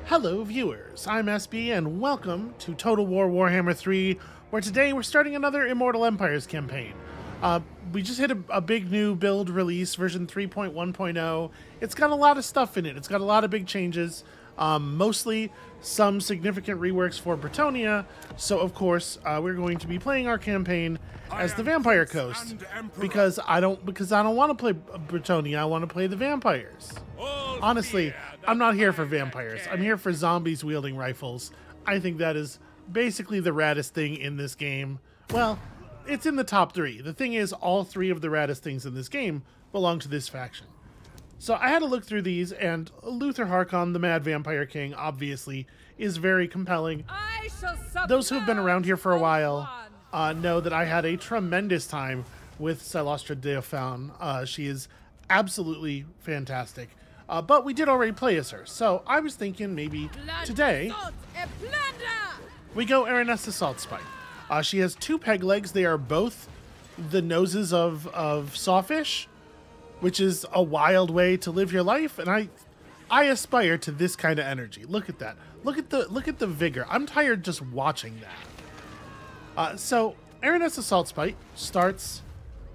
Hello viewers, I'm SB and welcome to Total War Warhammer 3, where today we're starting another Immortal Empires campaign. We just hit a big new build release, version 3.1.0. It's got a lot of stuff in it. It's got a lot of big changes, mostly some significant reworks for Bretonnia. So of course, we're going to be playing our campaign as the Vampire Coast because I don't want to play Bretonnia. I want to play the vampires. Honestly, I'm not here for vampires. I'm here for zombies wielding rifles. I think that is basically the raddest thing in this game. Well, it's in the top 3. The thing is, all 3 of the raddest things in this game belong to this faction. So I had to look through these, and Luther Harkon, the Mad Vampire King, obviously, is very compelling. Those who have been around here for a while know that I had a tremendous time with Silostra Dauphin. She is absolutely fantastic. But we did already play as her, so I was thinking maybe today we go Aranessa Saltspite. She has 2 peg legs. They are both the noses of sawfish, which is a wild way to live your life, and I aspire to this kind of energy. Look at that. Look at the vigor. I'm tired just watching that. So Aranessa Saltspite starts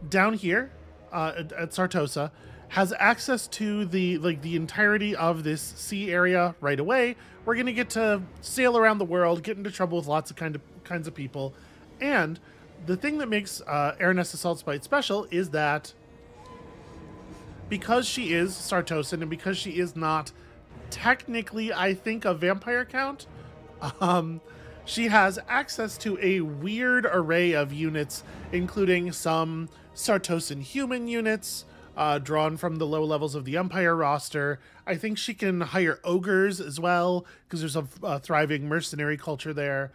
down here at Sartosa. Has access to the entirety of this sea area right away. We're gonna get to sail around the world, get into trouble with lots of kinds of people, and the thing that makes Aranessa Saltspite special is that because she is Sartosan and because she is not technically, I think, a vampire count, she has access to a weird array of units, including some Sartosan human units. Drawn from the low levels of the Empire roster. I think she can hire ogres as well, because there's a thriving mercenary culture there.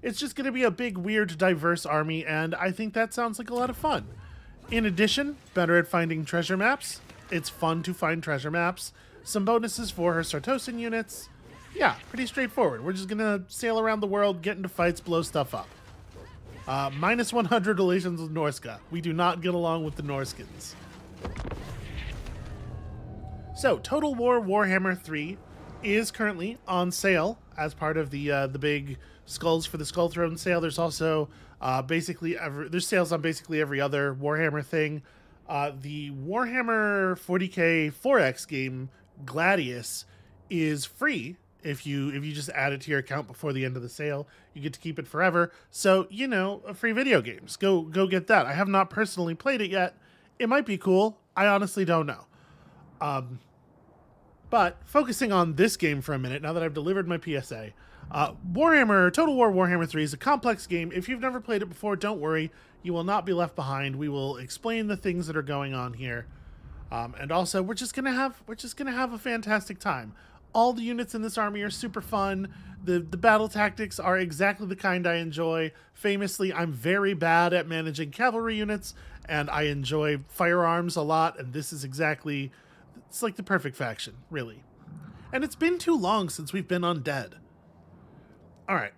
It's just going to be a big, weird, diverse army, and I think that sounds like a lot of fun. In addition, better at finding treasure maps. It's fun to find treasure maps. Some bonuses for her Sartosan units. Yeah, pretty straightforward. We're just going to sail around the world, get into fights, blow stuff up. Minus 100 relations with Norska. We do not get along with the Norskins. So, Total War Warhammer 3 is currently on sale as part of the big Skulls for the Skull Throne sale. There's also there's sales on basically every other Warhammer thing. The Warhammer 40k 4X game Gladius is free if you just add it to your account before the end of the sale. You get to keep it forever. So, you know, free video games. Go get that. I have not personally played it yet. It might be cool. I honestly don't know. But focusing on this game for a minute, now that I've delivered my PSA, Total War Warhammer 3 is a complex game. If you've never played it before, don't worry. You will not be left behind. We will explain the things that are going on here. And also, we're just gonna have a fantastic time. All the units in this army are super fun. The battle tactics are exactly the kind I enjoy. Famously, I'm very bad at managing cavalry units, and I enjoy firearms a lot, and this is it's like the perfect faction, really. And it's been too long since we've been undead. Alright.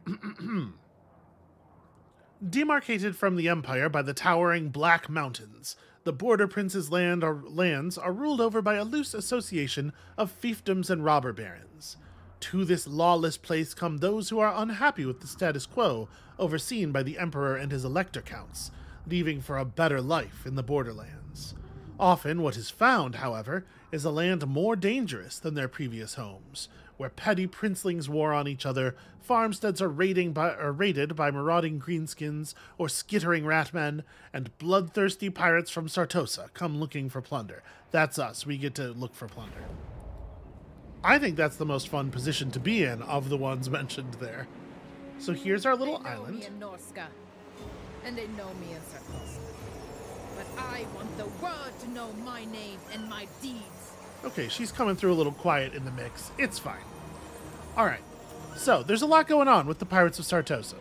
Demarcated from the Empire by the towering Black Mountains, the Border Prince's lands are ruled over by a loose association of fiefdoms and robber barons. To this lawless place come those who are unhappy with the status quo overseen by the Emperor and his elector counts, leaving for a better life in the borderlands. Often what is found, however, is a land more dangerous than their previous homes, where petty princelings war on each other, farmsteads are raided by marauding greenskins or skittering ratmen, and bloodthirsty pirates from Sartosa come looking for plunder. That's us. We get to look for plunder. I think that's the most fun position to be in of the ones mentioned there. So here's our little island. They know me in Norska, and they know me in Sartosa. But I want the world to know my name and my deeds. Okay, she's coming through a little quiet in the mix. It's fine. Alright, so there's a lot going on with the Pirates of Sartosa.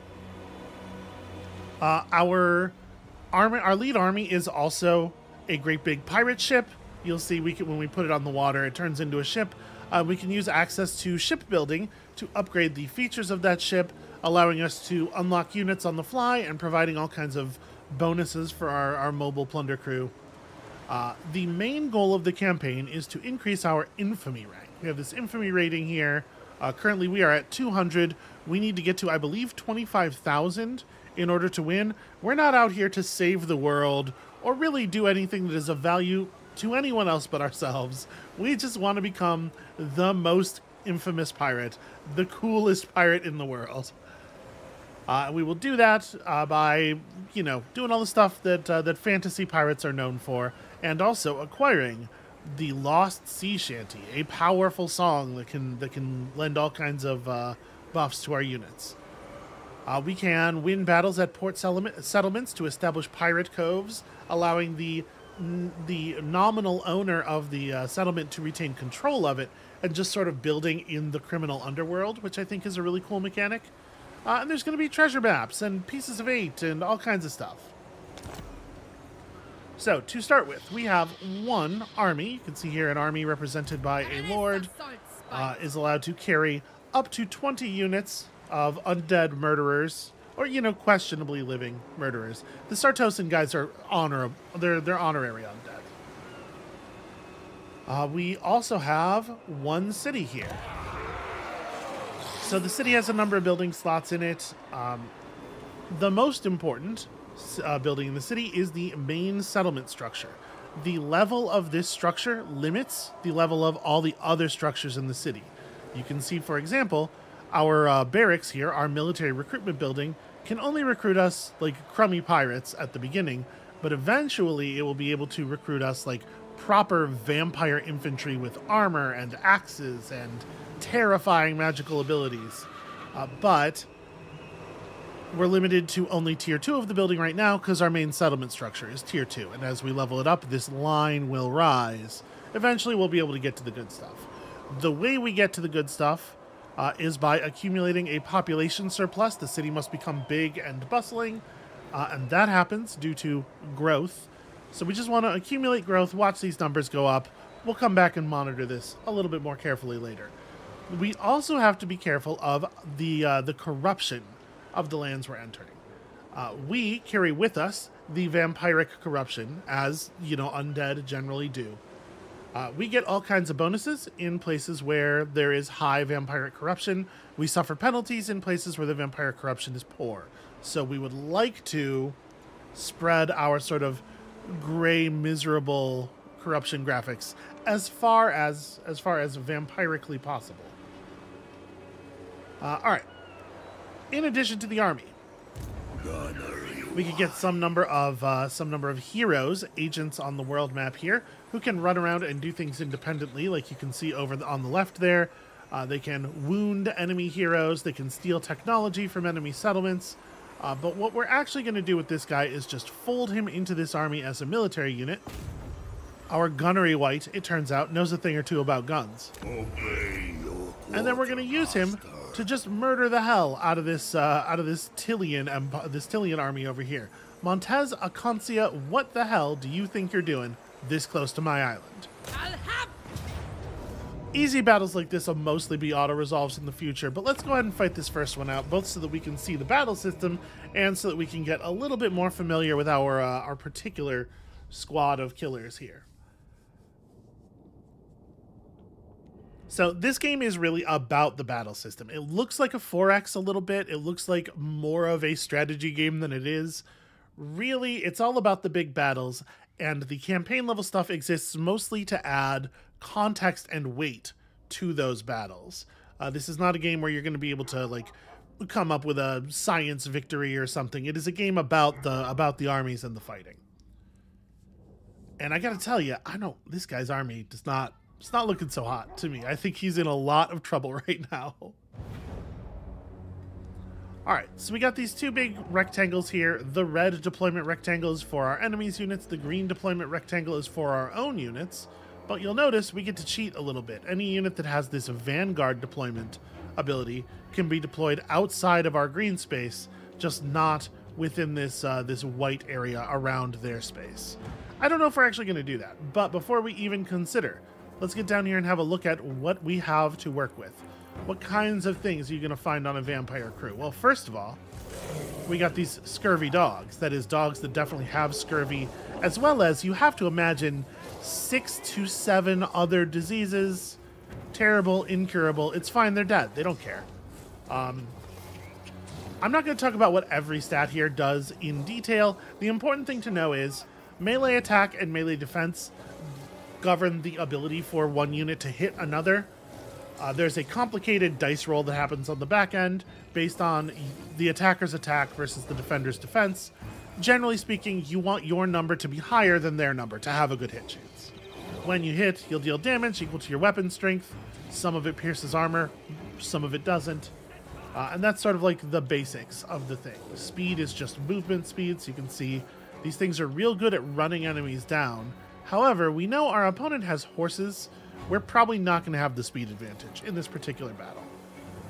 Our lead army is also a great big pirate ship. You'll see when we put it on the water, it turns into a ship. We can use access to shipbuilding to upgrade the features of that ship, allowing us to unlock units on the fly and providing all kinds of bonuses for our mobile plunder crew. The main goal of the campaign is to increase our infamy rank. We have this infamy rating here. Currently, we are at 200. We need to get to, I believe, 25,000 in order to win. We're not out here to save the world or really do anything that is of value to anyone else but ourselves. We just want to become the most infamous pirate, the coolest pirate in the world. We will do that by, you know, doing all the stuff that that fantasy pirates are known for, and also acquiring the Lost Sea Shanty, a powerful song that can lend all kinds of buffs to our units. We can win battles at port settlements to establish pirate coves, allowing the nominal owner of the settlement to retain control of it, and just sort of building in the criminal underworld, which I think is a really cool mechanic. And there's going to be treasure maps and pieces of 8 and all kinds of stuff. So, to start with, we have one army. You can see here an army represented by a lord is allowed to carry up to 20 units of undead murderers, or, you know, questionably living murderers. The Sartosan guys are honorable. They're honorary undead. We also have one city here. So the city has a number of building slots in it. The most important building in the city is the main settlement structure. The level of this structure limits the level of all the other structures in the city. You can see, for example, our barracks here, our military recruitment building, can only recruit us like crummy pirates at the beginning, but eventually it will be able to recruit us like proper vampire infantry with armor and axes and terrifying magical abilities. But we're limited to only tier 2 of the building right now because our main settlement structure is tier 2. And as we level it up, this line will rise. Eventually, we'll be able to get to the good stuff. The way we get to the good stuff is by accumulating a population surplus. The city must become big and bustling, and that happens due to growth. So we just want to accumulate growth, watch these numbers go up. We'll come back and monitor this a little bit more carefully later. We also have to be careful of the corruption of the lands we're entering. We carry with us the vampiric corruption, as, you know, undead generally do. We get all kinds of bonuses in places where there is high vampiric corruption. We suffer penalties in places where the vampire corruption is poor. So we would like to spread our sort of gray, miserable corruption graphics as far as vampirically possible. All right. In addition to the army, we could get some number of heroes, agents on the world map here, who can run around and do things independently, like you can see over on the left there. They can wound enemy heroes. They can steal technology from enemy settlements. But what we're actually going to do with this guy is just fold him into this army as a military unit. Our gunnery wight, it turns out, knows a thing or two about guns. And then we're going to use him to just murder the hell out of this Tillian army over here. Montez Acancia, what the hell do you think you're doing this close to my island? Easy battles like this will mostly be auto-resolves in the future, but let's go ahead and fight this first one out, both so that we can see the battle system and so that we can get a little bit more familiar with our particular squad of killers here. So this game is really about the battle system. It looks like a 4X a little bit. It looks like more of a strategy game than it is. Really, it's all about the big battles, and the campaign level stuff exists mostly to add context and weight to those battles. This is not a game where you're going to be able to like come up with a science victory or something. It is a game about the armies and the fighting. And I got to tell you, this guy's army does not. It's not looking so hot to me. I think he's in a lot of trouble right now. Alright, so we got these two big rectangles here. The red deployment rectangle is for our enemies' units. The green deployment rectangle is for our own units. But you'll notice we get to cheat a little bit. Any unit that has this vanguard deployment ability can be deployed outside of our green space, just not within this this white area around their space. I don't know if we're actually going to do that, but before we even consider, let's get down here and have a look at what we have to work with. What kinds of things are you going to find on a vampire crew? Well, first of all, we got these scurvy dogs. That is, dogs that definitely have scurvy, as well as, you have to imagine, 6 to 7 other diseases terrible, incurable. It's fine, they're dead. They don't care. I'm not going to talk about what every stat here does in detail. The important thing to know is melee attack and melee defense govern the ability for one unit to hit another. There's a complicated dice roll that happens on the back end based on the attacker's attack versus the defender's defense. Generally speaking, you want your number to be higher than their number to have a good hit chance. When you hit, you'll deal damage equal to your weapon strength. Some of it pierces armor, some of it doesn't. And that's sort of like the basics of the thing. Speed is just movement speed, so you can see these things are real good at running enemies down. However, we know our opponent has horses. We're probably not going to have the speed advantage in this particular battle.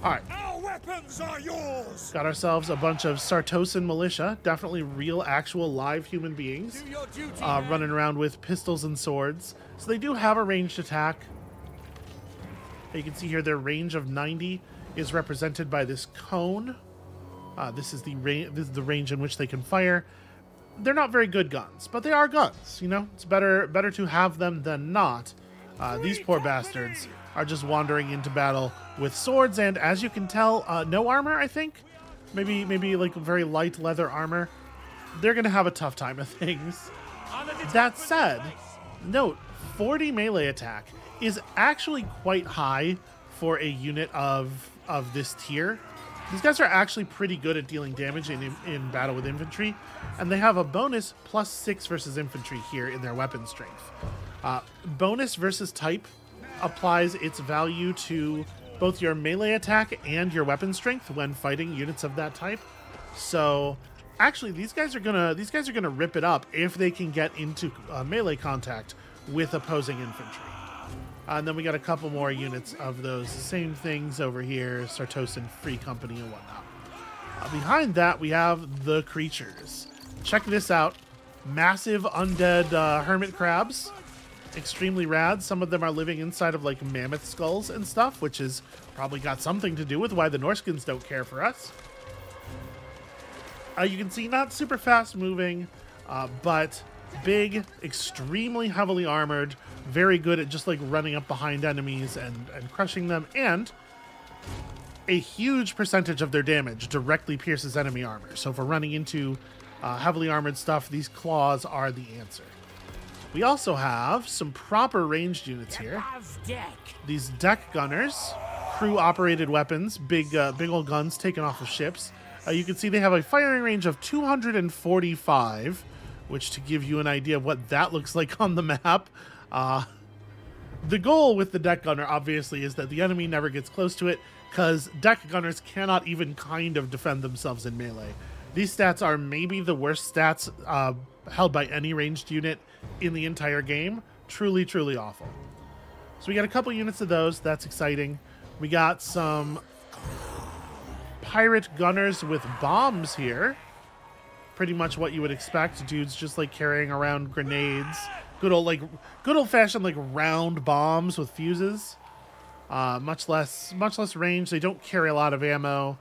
All right. Our weapons are yours! Got ourselves a bunch of Sartosan militia, definitely real, actual, live human beings, Do your duty, running around with pistols and swords. So they do have a ranged attack. You can see here their range of 90 is represented by this cone. This is the range in which they can fire. They're not very good guns, but they are guns. You know, it's better to have them than not. These poor bastards are just wandering into battle with swords, and as you can tell, no armor. I think maybe like very light leather armor. They're gonna have a tough time of things. That said, note 40 melee attack is actually quite high for a unit of this tier. These guys are actually pretty good at dealing damage in battle with infantry, and they have a bonus +6 versus infantry here in their weapon strength. Bonus versus type applies its value to both your melee attack and your weapon strength when fighting units of that type. So actually these guys are gonna rip it up if they can get into melee contact with opposing infantry. And then we got a couple more units of those same things over here, Sartosan Free Company and whatnot. Behind that, we have the creatures. Check this out. Massive undead hermit crabs. Extremely rad. Some of them are living inside of like mammoth skulls and stuff, which has probably got something to do with why the Norskins don't care for us. You can see not super fast moving, but big, extremely heavily armored, very good at just like running up behind enemies and crushing them, and a huge percentage of their damage directly pierces enemy armor. So for running into heavily armored stuff, these claws are the answer. We also have some proper ranged units here. These deck gunners, crew operated weapons, big old guns taken off of ships. You can see they have a firing range of 245, which, to give you an idea of what that looks like on the map, the goal with the deck gunner obviously is that the enemy never gets close to it, because deck gunners cannot even kind of defend themselves in melee. These stats are maybe the worst stats held by any ranged unit in the entire game. Truly, truly awful. So we got a couple units of those. That's exciting. We got some pirate gunners with bombs here. Pretty much what you would expect. Dudes just like carrying around grenades. Good old fashioned like round bombs with fuses. Much less range. They don't carry a lot of ammo,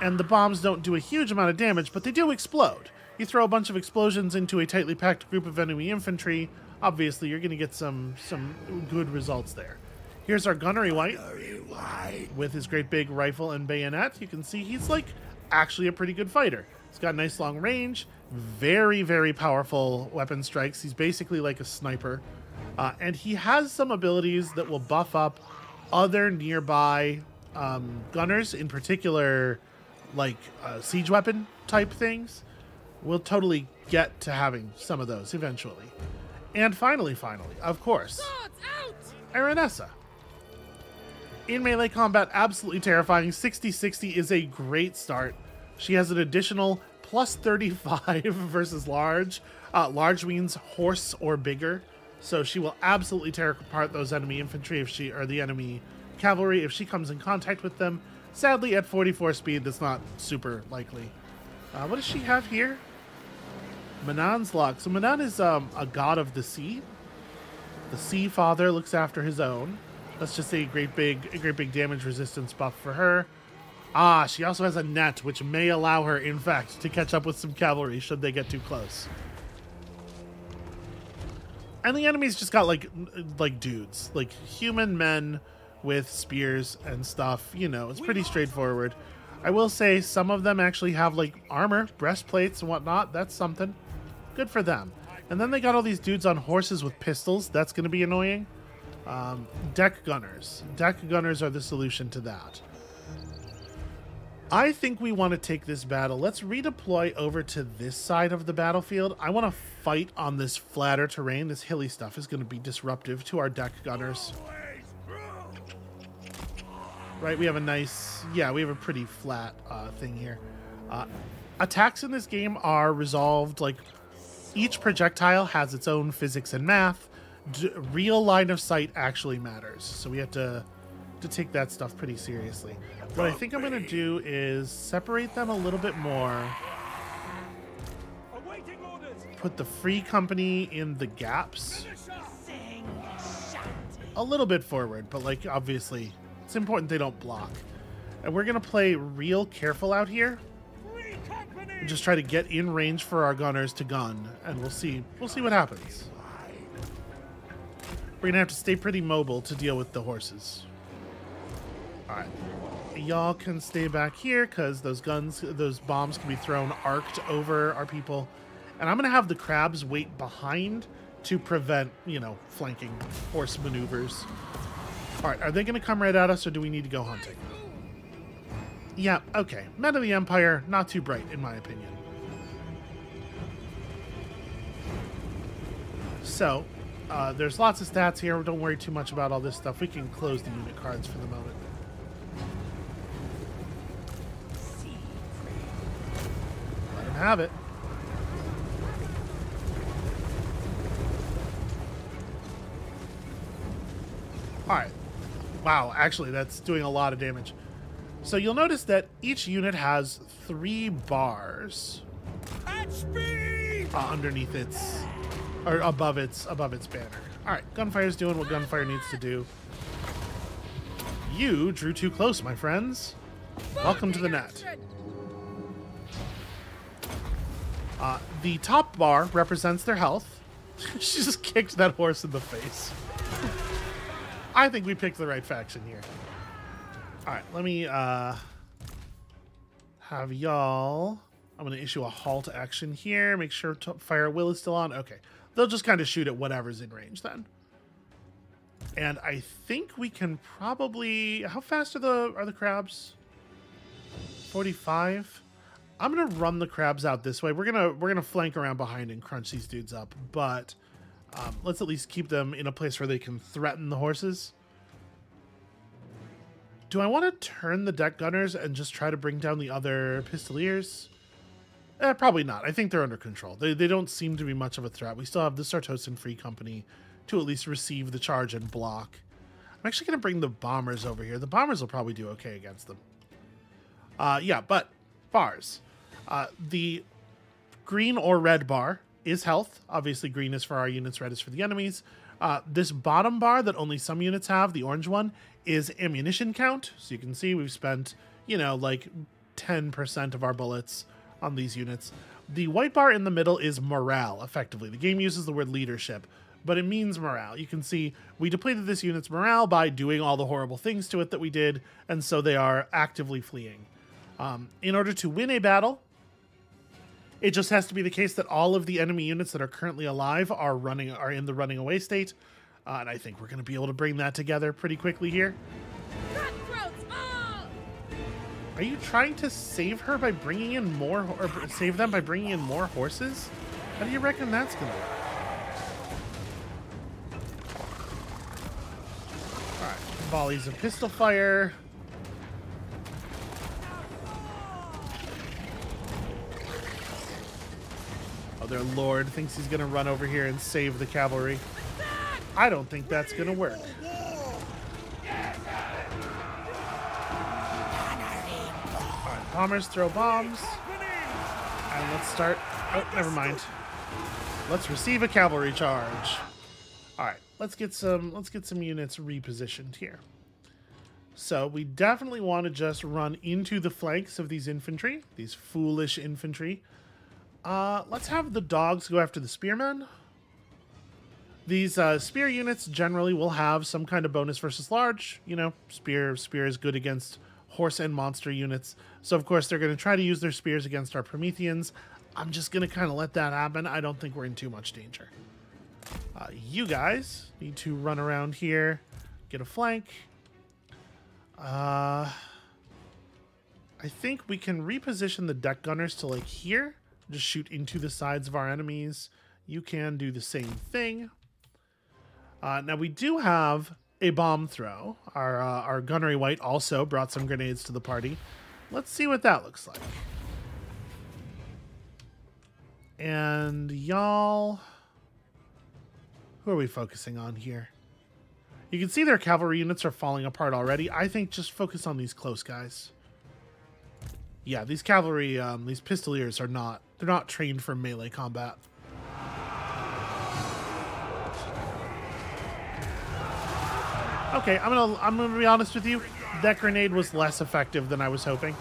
and the bombs don't do a huge amount of damage, but they do explode. You throw a bunch of explosions into a tightly packed group of enemy infantry, obviously you're going to get some good results there. Here's our Gunnery White with his great big rifle and bayonet. You can see he's like actually a pretty good fighter. He's got a nice long range, very, very powerful weapon strikes. He's basically like a sniper. And he has some abilities that will buff up other nearby gunners, in particular like siege weapon type things. We'll totally get to having some of those eventually. And finally, of course, Aranessa. In melee combat, absolutely terrifying. 60-60 is a great start. She has an additional +35 versus large. Large means horse or bigger. So she will absolutely tear apart those enemy infantry or the enemy cavalry if she comes in contact with them. Sadly, at 44 speed, that's not super likely. What does she have here? Manan's luck. So Manan is a god of the sea. The sea father looks after his own. That's just a great big damage resistance buff for her. She also has a net, which may allow her, in fact, to catch up with some cavalry should they get too close. And the enemy's just got like dudes, like human men with spears and stuff. You know, it's pretty straightforward. I will say some of them actually have like armor, breastplates and whatnot. That's something. Good for them. And then they got all these dudes on horses with pistols. That's going to be annoying. Deck gunners. Deck gunners are the solution to that. I think we want to take this battle. Let's redeploy over to this side of the battlefield. I want to fight on this flatter terrain. This hilly stuff is going to be disruptive to our deck gunners. Right, we have a nice... Yeah, we have a pretty flat thing here. Attacks in this game are resolved, like, each projectile has its own physics and math. Real line of sight actually matters, so we have to take that stuff pretty seriously. What I think I'm going to do is separate them a little bit more. Put the free company in the gaps. A little bit forward, but like obviously it's important they don't block. And we're going to play real careful out here. And just try to get in range for our gunners to gun, and we'll see what happens. We're gonna have to stay pretty mobile to deal with the horses. Alright. Y'all can stay back here because those bombs can be thrown arced over our people. And I'm gonna have the crabs wait behind to prevent, you know, flanking horse maneuvers. Alright, are they gonna come right at us or do we need to go hunting? Yeah, okay. Men of the Empire, not too bright in my opinion. So, there's lots of stats here. Don't worry too much about all this stuff. We can close the unit cards for the moment. Let him have it. Alright. Wow, actually, that's doing a lot of damage. So you'll notice that each unit has 3 bars underneath its... or above its banner. Alright, Gunfire's doing what Gunfire needs to do. You drew too close, my friends. Welcome to the net. The top bar represents their health. She just kicked that horse in the face. I think we picked the right faction here. Alright, let me have y'all... I'm going to issue a halt action here. Make sure fire will is still on. Okay. They'll just kind of shoot at whatever's in range then. And I think we can probably... How fast are the crabs? 45? I'm going to run the crabs out this way. We're gonna flank around behind and crunch these dudes up. But let's at least keep them in a place where they can threaten the horses. Do I want to turn the deck gunners and just try to bring down the other pistoliers? Probably not. I think they're under control. They don't seem to be much of a threat. We still have the Sartosan Free Company to at least receive the charge and block. I'm actually going to bring the bombers over here. The bombers will probably do okay against them. Yeah, but bars. The green or red bar is health. Obviously, green is for our units, red is for the enemies. This bottom bar that only some units have, the orange one, is ammunition count. So you can see we've spent, you know, like 10% of our bullets on these units. The white bar in the middle is morale, effectively. The game uses the word leadership, but it means morale. You can see we depleted this unit's morale by doing all the horrible things to it that we did, and so they are actively fleeing. In order to win a battle, it just has to be the case that all of the enemy units that are currently alive are in the running away state, and I think we're going to be able to bring that together pretty quickly here. Are you trying to save her by bringing in more, or save them by bringing in more horses? How do you reckon that's going to work? All right, volleys of pistol fire. Oh, their lord thinks he's going to run over here and save the cavalry. I don't think that's going to work. Bombers throw bombs, and let's start. Oh, never mind. Let's receive a cavalry charge. All right, let's get some units repositioned here. So we definitely want to just run into the flanks of these infantry, these foolish infantry. Let's have the dogs go after the spearmen. These spear units generally will have some kind of bonus versus large. You know, spear is good against horse and monster units. So, of course, they're going to try to use their spears against our Prometheans. I'm just going to kind of let that happen. I don't think we're in too much danger. You guys need to run around here, get a flank. I think we can reposition the deck gunners to like here. Just shoot into the sides of our enemies. You can do the same thing. Now we do have a bomb throw. Our gunnery white also brought some grenades to the party. Let's see what that looks like. And y'all, who are we focusing on here? You can see their cavalry units are falling apart already. I think just focus on these close guys. Yeah, these cavalry, these pistoliers are not, they're not trained for melee combat. Okay, I'm gonna be honest with you. That grenade was less effective than I was hoping.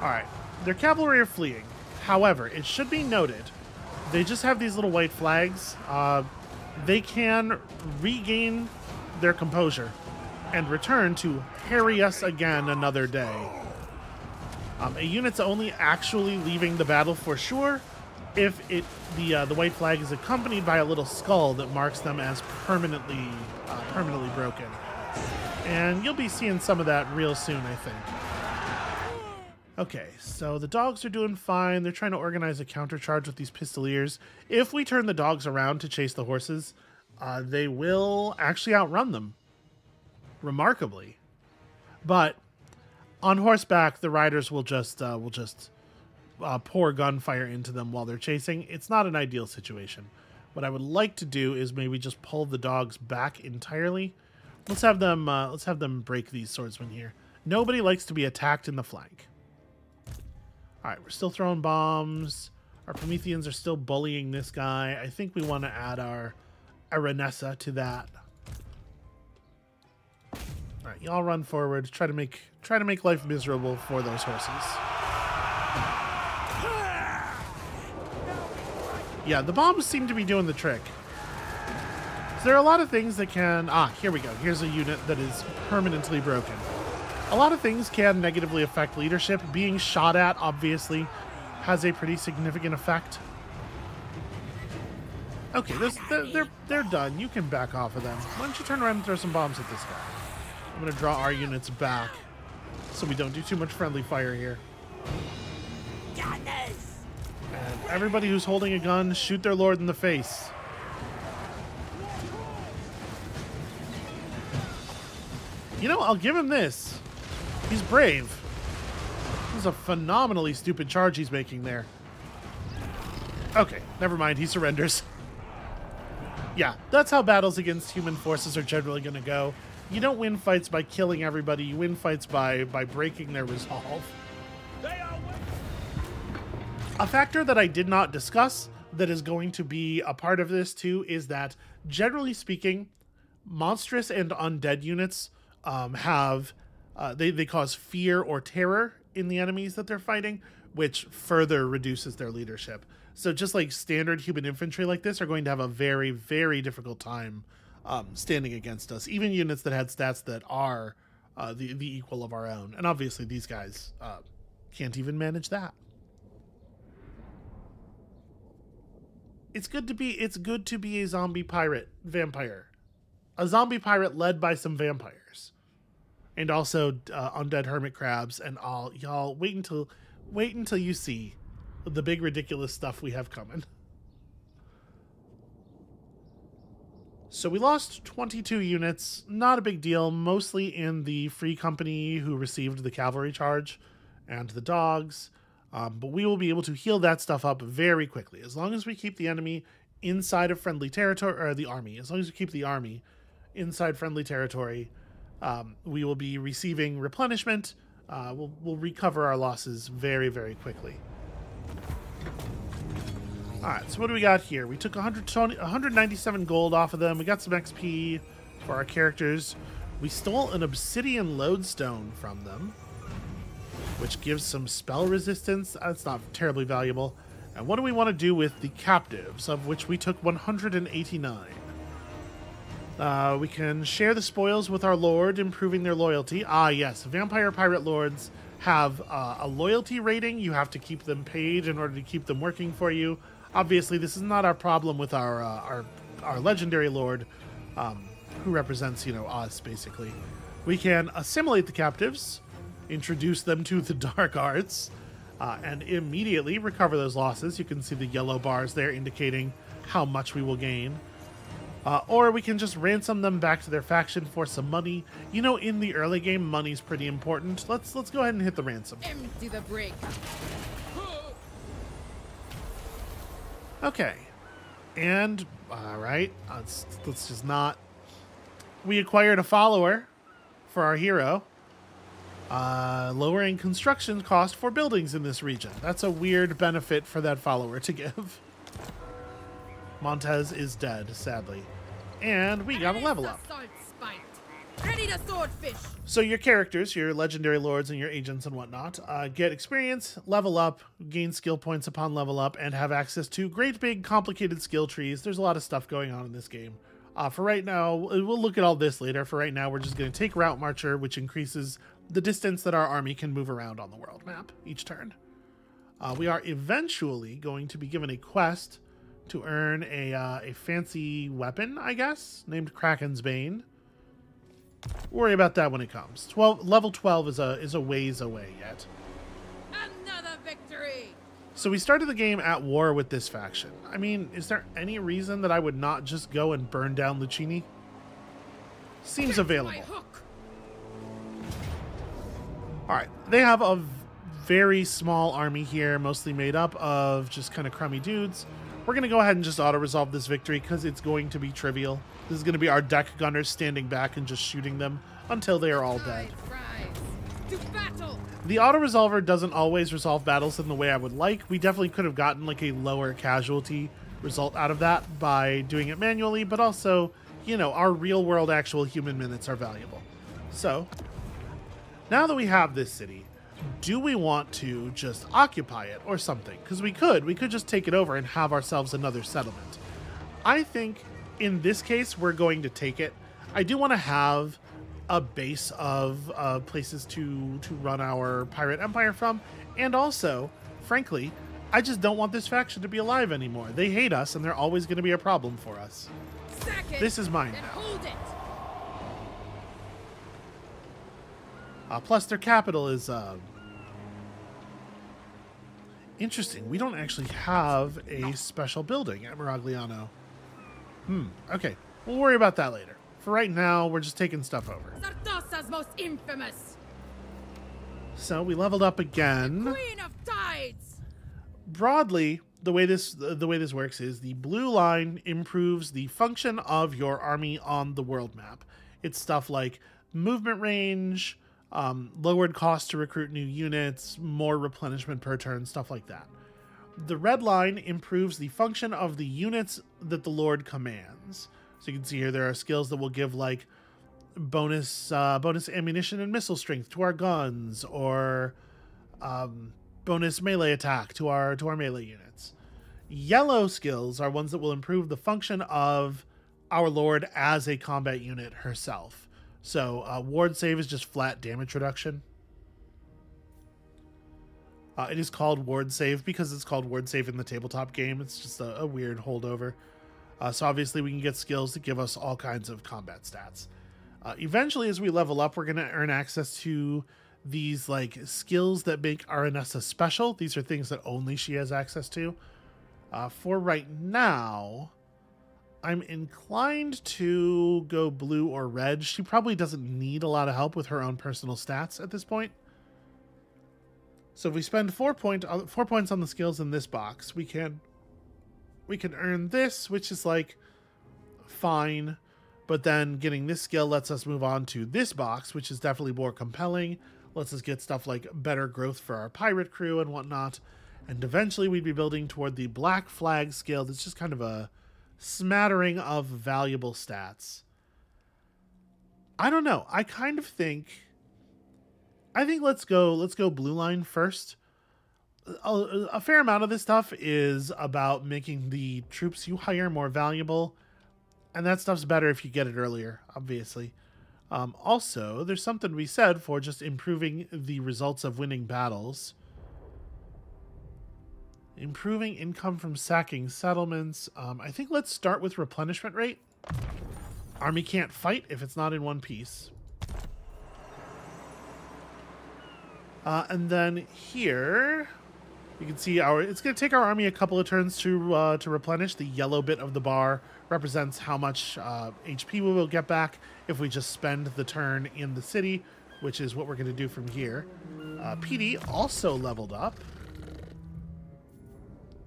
Alright, their cavalry are fleeing. However, it should be noted, they just have these little white flags. They can regain their composure and return to harry us again another day. A unit's only actually leaving the battle for sure if the white flag is accompanied by a little skull that marks them as permanently broken. And you'll be seeing some of that real soon, I think. Okay, so the dogs are doing fine. They're trying to organize a countercharge with these pistoliers. If we turn the dogs around to chase the horses, they will actually outrun them, remarkably. But on horseback, the riders will just pour gunfire into them while they're chasing. It's not an ideal situation. What I would like to do is maybe just pull the dogs back entirely. Let's have them break these swordsmen here. Nobody likes to be attacked in the flank. All right, we're still throwing bombs. Our Prometheans are still bullying this guy. I think we want to add our Aranessa to that. All right, y'all run forward. Try to make life miserable for those horses. Yeah, the bombs seem to be doing the trick. So there are a lot of things that can... here we go. Here's a unit that is permanently broken. A lot of things can negatively affect leadership. Being shot at, obviously, has a pretty significant effect. Okay, they're done. You can back off of them. Why don't you turn around and throw some bombs at this guy? I'm going to draw our units back so we don't do too much friendly fire here. And everybody who's holding a gun, shoot their lord in the face. You know, I'll give him this. He's brave. This is a phenomenally stupid charge he's making there. Okay, never mind. He surrenders. Yeah, that's how battles against human forces are generally going to go. You don't win fights by killing everybody. You win fights by breaking their resolve. A factor that I did not discuss that is going to be a part of this too is that, generally speaking, monstrous and undead units they cause fear or terror in the enemies that they're fighting, which further reduces their leadership. So just like standard human infantry like this are going to have a very, very difficult time standing against us. Even units that had stats that are the equal of our own. And obviously these guys can't even manage that. It's good to be a zombie vampire. A zombie pirate led by some vampires. And also undead hermit crabs and all. Y'all wait until you see the big ridiculous stuff we have coming. So we lost 22 units, not a big deal, mostly in the free company who received the cavalry charge and the dogs. But we will be able to heal that stuff up very quickly. As long as we keep the enemy inside of friendly territory, or the army, as long as we keep the army inside friendly territory, we will be receiving replenishment. We'll recover our losses very, very quickly. All right, so what do we got here? We took 197 gold off of them. We got some XP for our characters. We stole an obsidian lodestone from them, which gives some spell resistance. That's not terribly valuable. And what do we want to do with the captives, of which we took 189? We can share the spoils with our lord, improving their loyalty. Ah, yes, vampire pirate lords have a loyalty rating. You have to keep them paid in order to keep them working for you. Obviously, this is not our problem with our legendary lord, who represents, you know, us, basically. We can assimilate the captives, introduce them to the dark arts, and immediately recover those losses. You can see the yellow bars there indicating how much we will gain. Or we can just ransom them back to their faction for some money. You know, in the early game, money's pretty important. Let's go ahead and hit the ransom. Empty the break. Okay. And, alright, let's just not... We acquired a follower for our hero. Lowering construction cost for buildings in this region. That's a weird benefit for that follower to give. Montez is dead, sadly. And we got a level up. Ready to swordfish. So your characters, your legendary lords and your agents and whatnot, get experience, level up, gain skill points upon level up, and have access to great big complicated skill trees. There's a lot of stuff going on in this game. For right now, we'll look at all this later. For right now, we're just going to take Route Marcher, which increases the distance that our army can move around on the world map each turn. We are eventually going to be given a quest to earn a fancy weapon, I guess, named Kraken's Bane. Worry about that when it comes. Level 12 is a ways away yet. Another victory. So we started the game at war with this faction. I mean, is there any reason that I would not just go and burn down Lucchini? Seems available. Alright, they have a very small army here, mostly made up of just kind of crummy dudes. We're going to go ahead and just auto-resolve this victory because it's going to be trivial. This is going to be our deck gunners standing back and just shooting them until they are all dead. To battle. The auto-resolver doesn't always resolve battles in the way I would like. We definitely could have gotten like a lower casualty result out of that by doing it manually, but also, you know, our real-world actual human minutes are valuable. So, now that we have this city, do we want to just occupy it or something? Because we could just take it over and have ourselves another settlement. I think in this case, we're going to take it. I do want to have a base of places to run our pirate empire from. And also, frankly, I just don't want this faction to be alive anymore. They hate us and they're always going to be a problem for us. This is mine now. Hold it. Plus their capital is... Interesting. We don't actually have a special building at Miragliano. Okay. We'll worry about that later. For right now, we're just taking stuff over. Sartosa's most infamous. So we leveled up again. Queen of Tides. Broadly, the way this works is the blue line improves the function of your army on the world map. It's stuff like movement range, lowered cost to recruit new units, more replenishment per turn, stuff like that. The red line improves the function of the units that the Lord commands. So you can see here there are skills that will give like bonus ammunition and missile strength to our guns, or bonus melee attack to our melee units. Yellow skills are ones that will improve the function of our Lord as a combat unit herself. So ward save is just flat damage reduction. It is called ward save because it's called ward save in the tabletop game. It's just a weird holdover. So obviously we can get skills that give us all kinds of combat stats. Eventually, as we level up, we're going to earn access to these like skills that make Aranessa special. These are things that only she has access to. For right now, I'm inclined to go blue or red. She probably doesn't need a lot of help with her own personal stats at this point. So if we spend 4 points on the skills in this box, we can earn this, which is like fine, but then getting this skill lets us move on to this box, which is definitely more compelling. Lets us get stuff like better growth for our pirate crew and whatnot. And eventually we'd be building toward the black flag skill. That's just kind of a smattering of valuable stats. I don't know. I think let's go blue line first. a fair amount of this stuff is about making the troops you hire more valuable, and that stuff's better if you get it earlier, obviously. Also, there's something to be said for just improving the results of winning battles. Improving income from sacking settlements. I think let's start with replenishment rate. Army can't fight if it's not in one piece. And then here, you can see it's going to take our army a couple of turns to replenish. The yellow bit of the bar represents how much HP we will get back if we just spend the turn in the city, which is what we're going to do from here. PD also leveled up.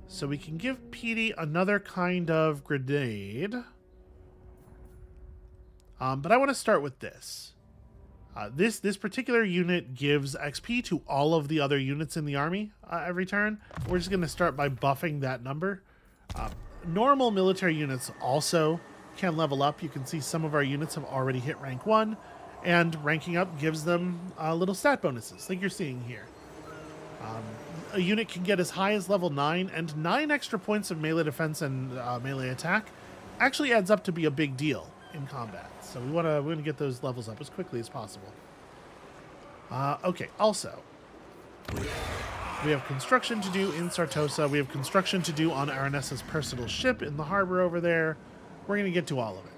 So we can give PD another kind of grenade. But I want to start with this. This particular unit gives XP to all of the other units in the army every turn. We're just going to start by buffing that number. Normal military units also can level up. You can see some of our units have already hit rank 1, and ranking up gives them little stat bonuses, like you're seeing here. A unit can get as high as level 9, and 9 extra points of melee defense and melee attack actually adds up to be a big deal in combat. So we want to get those levels up as quickly as possible. Okay, also, we have construction to do in Sartosa. We have construction to do on Aranessa's personal ship in the harbor over there. We're going to get to all of it.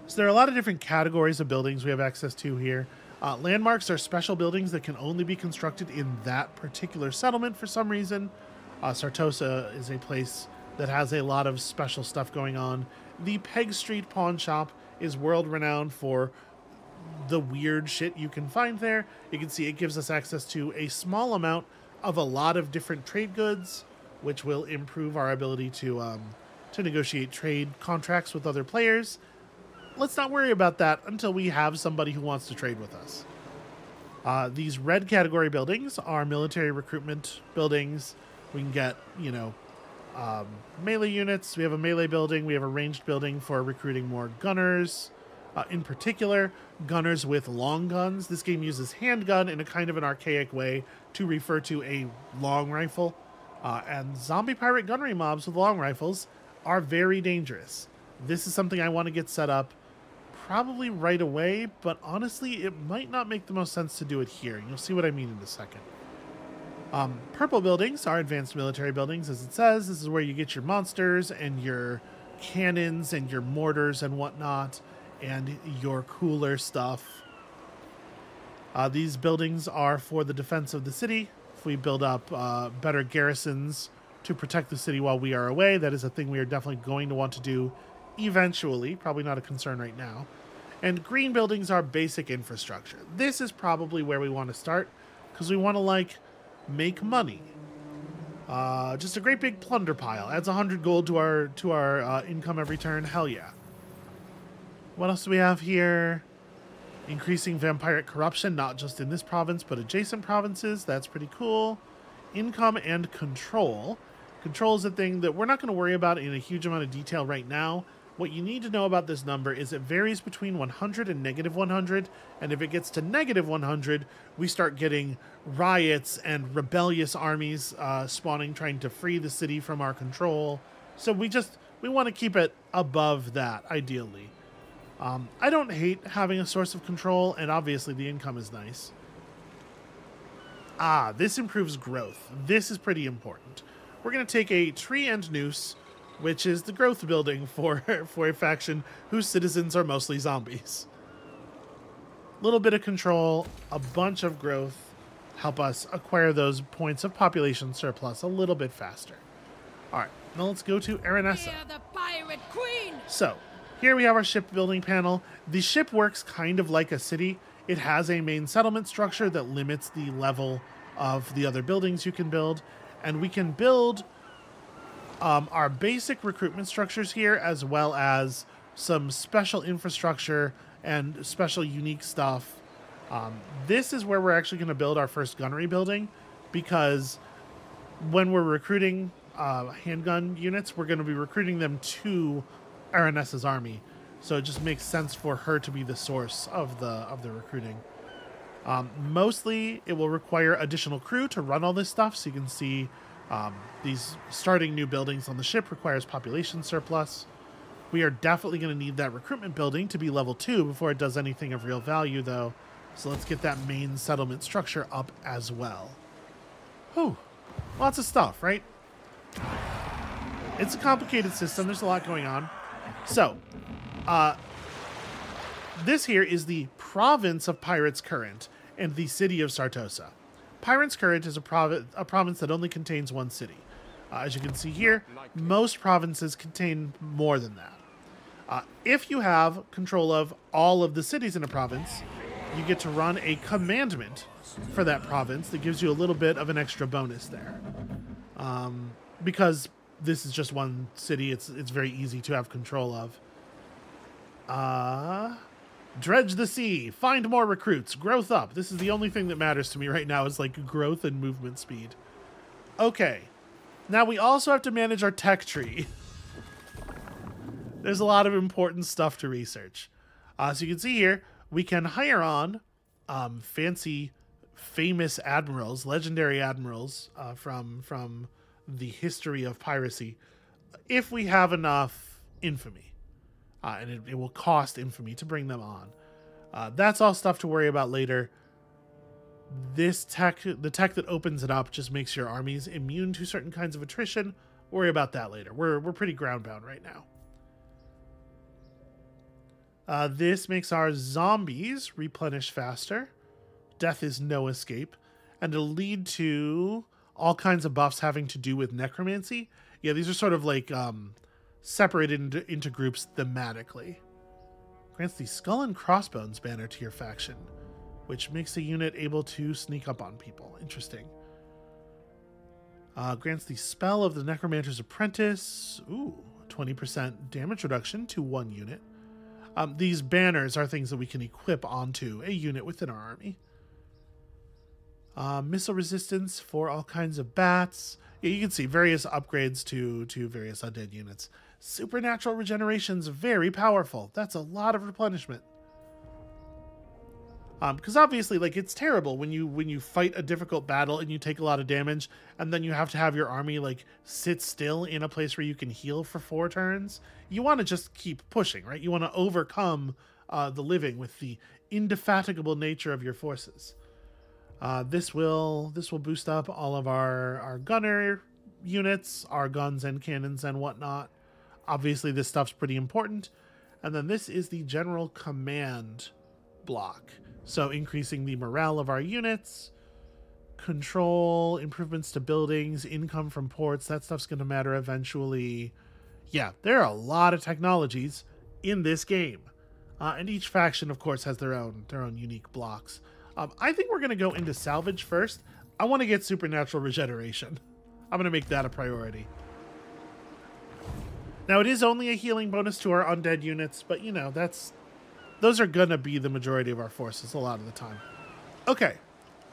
So there are a lot of different categories of buildings we have access to here. Landmarks are special buildings that can only be constructed in that particular settlement for some reason. Sartosa is a place that has a lot of special stuff going on. The Peg Street Pawn Shop is world-renowned for the weird shit you can find there. You can see it gives us access to a small amount of a lot of different trade goods, which will improve our ability to negotiate trade contracts with other players. Let's not worry about that until we have somebody who wants to trade with us. These red category buildings are military recruitment buildings. We can get, you know, melee units. We have a melee building. We have a ranged building for recruiting more gunners. In particular, gunners with long guns. This game uses handgun in a kind of an archaic way to refer to a long rifle. And zombie pirate gunnery mobs with long rifles are very dangerous. This is something I want to get set up probably right away, but honestly, it might not make the most sense to do it here. You'll see what I mean in a second. Purple buildings are advanced military buildings, as it says. This is where you get your monsters and your cannons and your mortars and whatnot, and your cooler stuff. These buildings are for the defense of the city. If we build up better garrisons to protect the city while we are away, that is a thing we are definitely going to want to do eventually. Probably not a concern right now. And green buildings are basic infrastructure. This is probably where we want to start, because we want to, like, make money. Just a great big plunder pile. Adds 100 gold to our income every turn. Hell yeah. What else do we have here? Increasing vampiric corruption, not just in this province, but adjacent provinces. That's pretty cool. Income and control. Control is a thing that we're not going to worry about in a huge amount of detail right now. What you need to know about this number is it varies between 100 and negative 100, and if it gets to negative 100, we start getting riots and rebellious armies spawning, trying to free the city from our control. So we want to keep it above that, ideally. I don't hate having a source of control, and obviously the income is nice. This improves growth. This is pretty important. We're going to take a tree and noose, which is the growth building for a faction whose citizens are mostly zombies. A little bit of control, a bunch of growth, help us acquire those points of population surplus a little bit faster. All right, now let's go to Aranessa. The pirate queen. So, here we have our shipbuilding panel. The ship works kind of like a city. It has a main settlement structure that limits the level of the other buildings you can build, and we can build our basic recruitment structures here, as well as some special infrastructure and special unique stuff. This is where we're actually going to build our first gunnery building, because when we're recruiting handgun units, we're going to be recruiting them to Aranessa's army. So it just makes sense for her to be the source of the recruiting. Mostly, it will require additional crew to run all this stuff. So you can see these starting new buildings on the ship requires population surplus. We are definitely going to need that recruitment building to be level 2 before it does anything of real value, though. So let's get that main settlement structure up as well. Whew. Lots of stuff, right? It's a complicated system. There's a lot going on. So, this here is the province of Pirates Current and the city of Sartosa. Pirates Current is a province that only contains one city. As you can see here, most provinces contain more than that. If you have control of all of the cities in a province, you get to run a commandment for that province that gives you a little bit of an extra bonus there. Because this is just one city, it's very easy to have control of. Dredge the sea, find more recruits, growth up. This is the only thing that matters to me right now is like growth and movement speed. Okay, now we also have to manage our tech tree. There's a lot of important stuff to research. So you can see here, we can hire on fancy, famous admirals, legendary admirals from the history of piracy, if we have enough infamy. And it will cost infamy to bring them on. That's all stuff to worry about later. This tech, the tech that opens it up, just makes your armies immune to certain kinds of attrition. Worry about that later. We're pretty ground-bound right now. This makes our zombies replenish faster. Death is no escape. And it'll lead to all kinds of buffs having to do with necromancy. Yeah, these are sort of like separated into groups thematically. Grants the Skull and Crossbones banner to your faction, which makes a unit able to sneak up on people. Interesting. Grants the Spell of the Necromancer's Apprentice. Ooh, 20% damage reduction to one unit. These banners are things that we can equip onto a unit within our army. Missile resistance for all kinds of bats. Yeah, you can see various upgrades to various undead units. Supernatural regeneration's very powerful. That's a lot of replenishment. Because obviously, like, it's terrible when you fight a difficult battle and you take a lot of damage, and then you have to have your army like sit still in a place where you can heal for 4 turns. You want to just keep pushing, right? You want to overcome the living with the indefatigable nature of your forces. This will boost up all of our gunner units, our guns and cannons and whatnot. Obviously, this stuff's pretty important. And then this is the general command block. So increasing the morale of our units, control, improvements to buildings, income from ports, that stuff's going to matter eventually. Yeah, there are a lot of technologies in this game. And each faction, of course, has their own unique blocks. I think we're going to go into salvage first. I want to get supernatural regeneration. I'm going to make that a priority. Now, it is only a healing bonus to our undead units, but, you know, those are going to be the majority of our forces a lot of the time. Okay,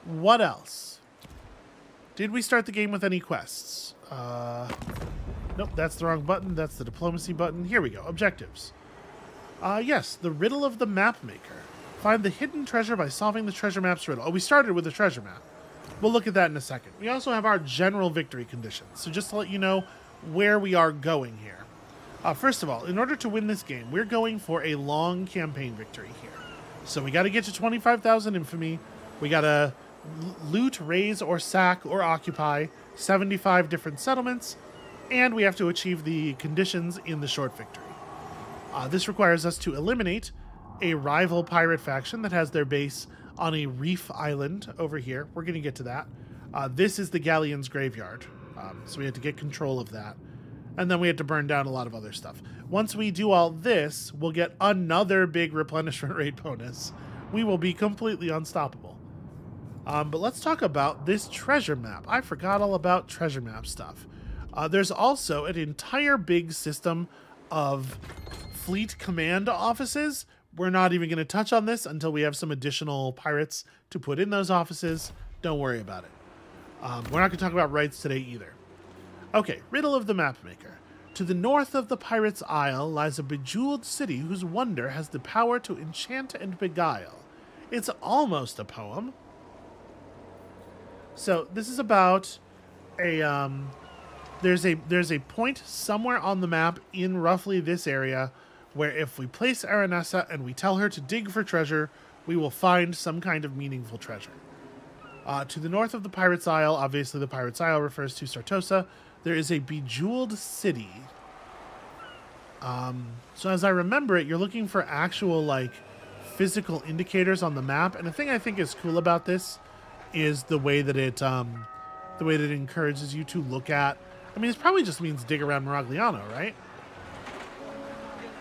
what else? Did we start the game with any quests? Nope, that's the wrong button. That's the diplomacy button. Here we go, objectives. Yes, the riddle of the map maker. Find the hidden treasure by solving the treasure map's riddle. Oh, we started with the treasure map. We'll look at that in a second. We also have our general victory conditions. So just to let you know where we are going here. First of all, in order to win this game, we're going for a long campaign victory here. So we got to get to 25,000 infamy. We got to loot, raise, or sack, or occupy 75 different settlements. And we have to achieve the conditions in the short victory. This requires us to eliminate a rival pirate faction that has their base on a reef island over here. We're going to get to that. This is the Galleon's Graveyard. So we had to get control of that. And then we had to burn down a lot of other stuff. Once we do all this, we'll get another big replenishment rate bonus. We will be completely unstoppable. But let's talk about this treasure map. I forgot all about treasure map stuff. There's also an entire big system of fleet command offices. We're not even going to touch on this until we have some additional pirates to put in those offices. Don't worry about it. We're not going to talk about rights today either. Okay, riddle of the mapmaker. To the north of the Pirate's Isle lies a bejeweled city whose wonder has the power to enchant and beguile. It's almost a poem. So this is about a there's a point somewhere on the map in roughly this area where if we place Aranessa and we tell her to dig for treasure, we will find some kind of meaningful treasure. To the north of the Pirate's Isle, obviously the Pirate's Isle refers to Sartosa, there is a bejeweled city. So as I remember it, you're looking for actual, like, physical indicators on the map. And the thing I think is cool about this is the way that it encourages you to look at... I mean, it probably just means dig around Miragliano, right?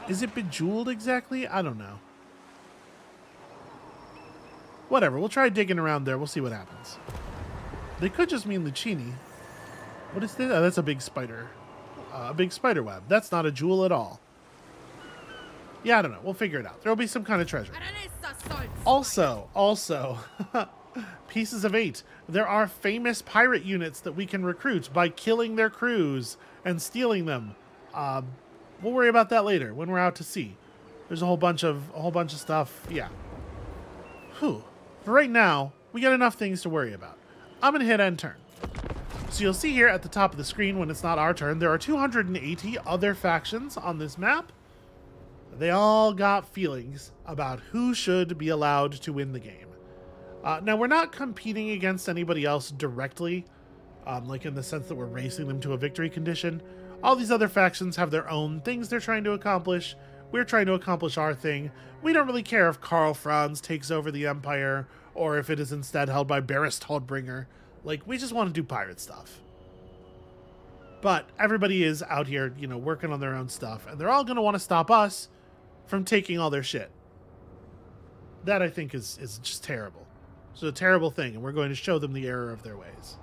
Is it bejeweled exactly? I don't know. Whatever, we'll try digging around there. We'll see what happens. They could just mean Lucchini. What is this? Oh, that's a big spider. A big spider web. That's not a jewel at all. Yeah, I don't know. We'll figure it out. There'll be some kind of treasure. Also, Pieces of 8. There are famous pirate units that we can recruit by killing their crews and stealing them. We'll worry about that later when we're out to sea. There's a whole bunch of stuff. Yeah. Whew. For right now, we got enough things to worry about. I'm gonna hit end turn. So you'll see here at the top of the screen when it's not our turn, there are 280 other factions on this map. They all got feelings about who should be allowed to win the game. Now, we're not competing against anybody else directly, like in the sense that we're racing them to a victory condition. All these other factions have their own things they're trying to accomplish. We're trying to accomplish our thing. We don't really care if Karl Franz takes over the Empire or if it is instead held by Barris Todbringer. Like, we just want to do pirate stuff. But everybody is out here, you know, working on their own stuff, and they're all going to want to stop us from taking all their shit. That, I think, is just terrible. It's a terrible thing, and we're going to show them the error of their ways.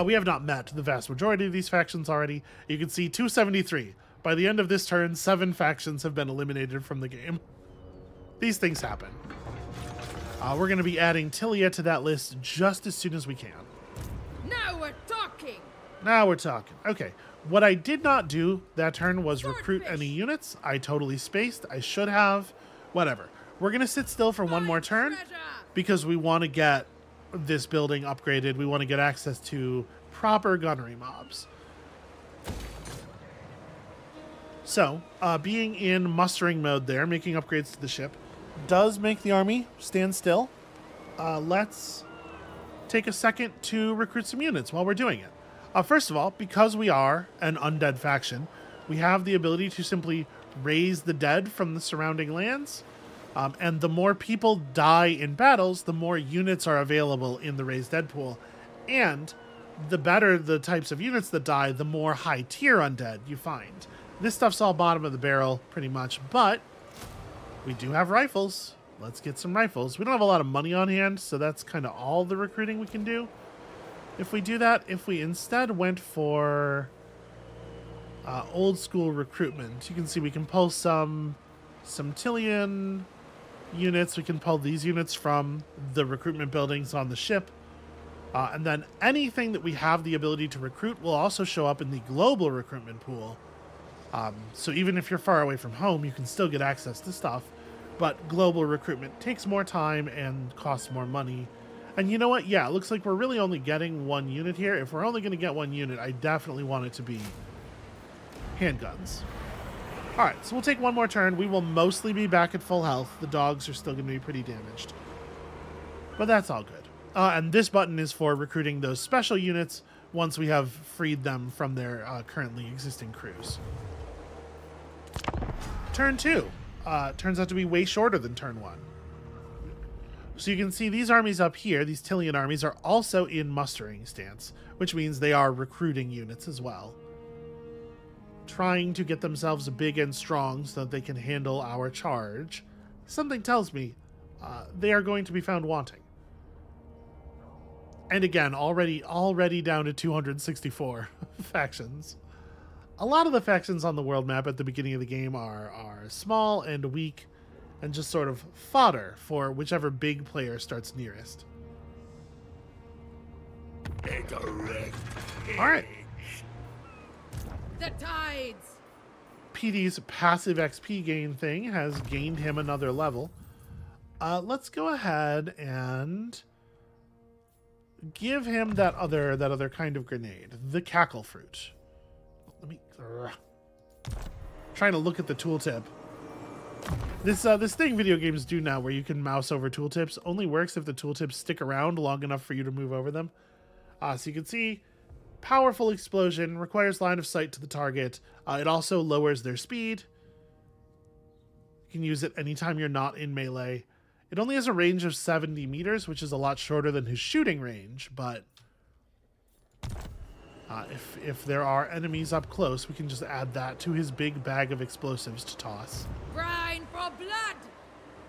We have not met the vast majority of these factions already. You can see 273. By the end of this turn, 7 factions have been eliminated from the game. These things happen. We're going to be adding Tilia to that list just as soon as we can. Now we're talking! Now we're talking. Okay. What I did not do that turn was recruit any units. I totally spaced. I should have. Whatever. We're going to sit still for one more turn because we want to get this building upgraded. We want to get access to proper gunnery mobs. So, being in mustering mode there, making upgrades to the ship, does make the army stand still. Let's take a second to recruit some units while we're doing it. First of all, because we are an undead faction, we have the ability to simply raise the dead from the surrounding lands. And the more people die in battles, the more units are available in the raised dead pool. And the better the types of units that die, the more high tier undead you find. This stuff's all bottom of the barrel, pretty much, but we do have rifles. Let's get some rifles. We don't have a lot of money on hand, so that's kind of all the recruiting we can do. If we do that, if we instead went for old school recruitment, you can see we can pull some Tilian units. We can pull these units from the recruitment buildings on the ship. And then anything that we have the ability to recruit will also show up in the global recruitment pool. So even if you're far away from home, you can still get access to stuff. But global recruitment takes more time and costs more money. And you know what? Yeah, it looks like we're really only getting one unit here. If we're only going to get one unit, I definitely want it to be handguns. Alright, so we'll take one more turn. We will mostly be back at full health. The dogs are still going to be pretty damaged. But that's all good. And this button is for recruiting those special units once we have freed them from their currently existing crews. Turn 2. Turns out to be way shorter than turn 1. So you can see these armies up here, these Tilian armies, are also in mustering stance, which means they are recruiting units as well. Trying to get themselves big and strong so that they can handle our charge. Something tells me they are going to be found wanting. And again, already down to 264 factions. A lot of the factions on the world map at the beginning of the game are small and weak and just sort of fodder for whichever big player starts nearest. Alright. The tides! PD's passive XP gain thing has gained him another level. let's go ahead and give him that other kind of grenade, the cackle fruit. Let me trying to look at the tooltip. This thing video games do now, where you can mouse over tooltips, only works if the tooltips stick around long enough for you to move over them. So you can see, powerful explosion, requires line of sight to the target. It also lowers their speed. You can use it anytime you're not in melee. It only has a range of 70 meters, which is a lot shorter than his shooting range, but if there are enemies up close, we can just add that to his big bag of explosives to toss. Brine for blood!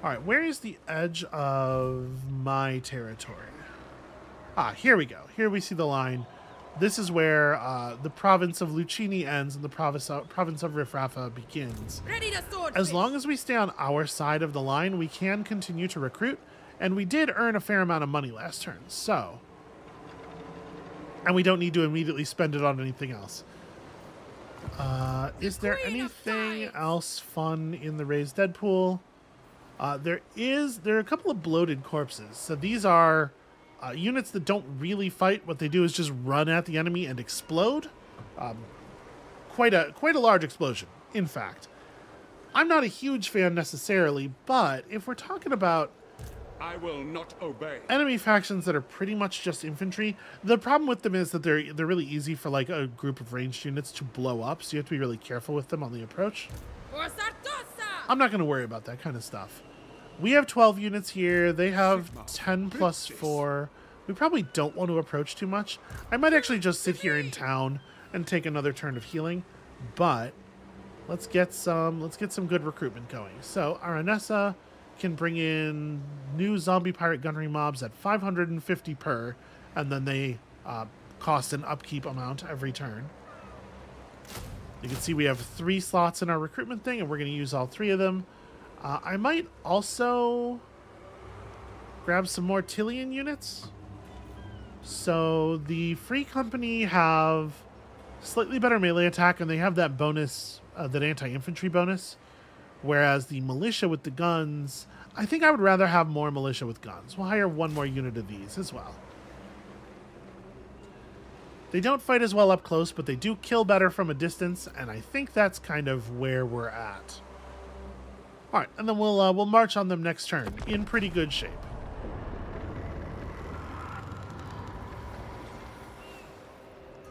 Alright, where is the edge of my territory? Here we go. Here we see the line. This is where the province of Lucini ends and the province of Rifrafa begins. Ready to sword As long as we stay on our side of the line, we can continue to recruit, and we did earn a fair amount of money last turn, so... And we don't need to immediately spend it on anything else. Is there anything else fun in the Raised Dead pool? There are a couple of bloated corpses. So these are units that don't really fight. What they do is just run at the enemy and explode. Quite a large explosion, in fact. I'm not a huge fan necessarily, but if we're talking about I will not obey. enemy factions that are pretty much just infantry, the problem with them is that they're really easy for like a group of ranged units to blow up, so you have to be really careful with them on the approach. I'm not going to worry about that kind of stuff. We have 12 units here. They have 10 plus 4. We probably don't want to approach too much. I might actually just sit here in town and take another turn of healing, but let's get some good recruitment going. So Aranessa can bring in new zombie pirate gunnery mobs at 550 per, and then they cost an upkeep amount every turn. You can see we have 3 slots in our recruitment thing, and we're going to use all 3 of them. I might also grab some more Tillian units. So the Free Company have slightly better melee attack, and they have that bonus, that anti-infantry bonus. Whereas the militia with the guns, I think I would rather have more militia with guns. We'll hire 1 more unit of these as well. They don't fight as well up close, but they do kill better from a distance, and I think that's kind of where we're at. All right, and then we'll march on them next turn in pretty good shape.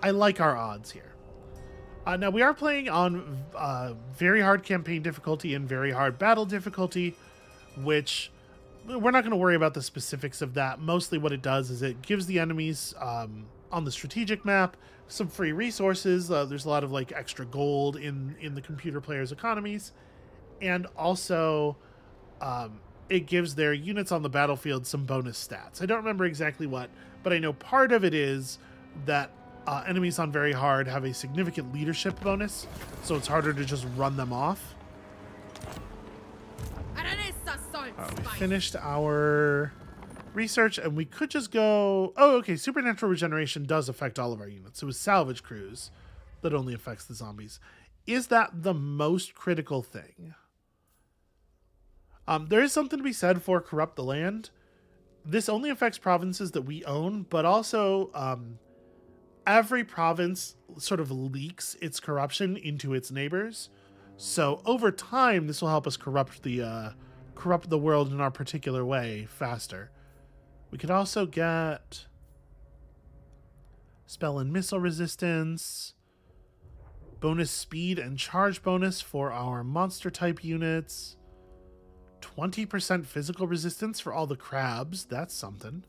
I like our odds here. Now, we are playing on very hard campaign difficulty and very hard battle difficulty, which we're not going to worry about the specifics of that. Mostly what it does is it gives the enemies on the strategic map some free resources. There's a lot of like extra gold in the computer players' economies. And also it gives their units on the battlefield some bonus stats. I don't remember exactly what, but I know part of it is that enemies on very hard have a significant leadership bonus, so it's harder to just run them off. We finished our research, and we could just go... Oh, okay, supernatural regeneration does affect all of our units. It was salvage crews that only affects the zombies. Is that the most critical thing? There is something to be said for Corrupt the Land. This only affects provinces that we own, but also... every province sort of leaks its corruption into its neighbors. So over time, this will help us corrupt the world in our particular way faster. We could also get spell and missile resistance, bonus speed and charge bonus for our monster type units, 20% physical resistance for all the crabs. That's something.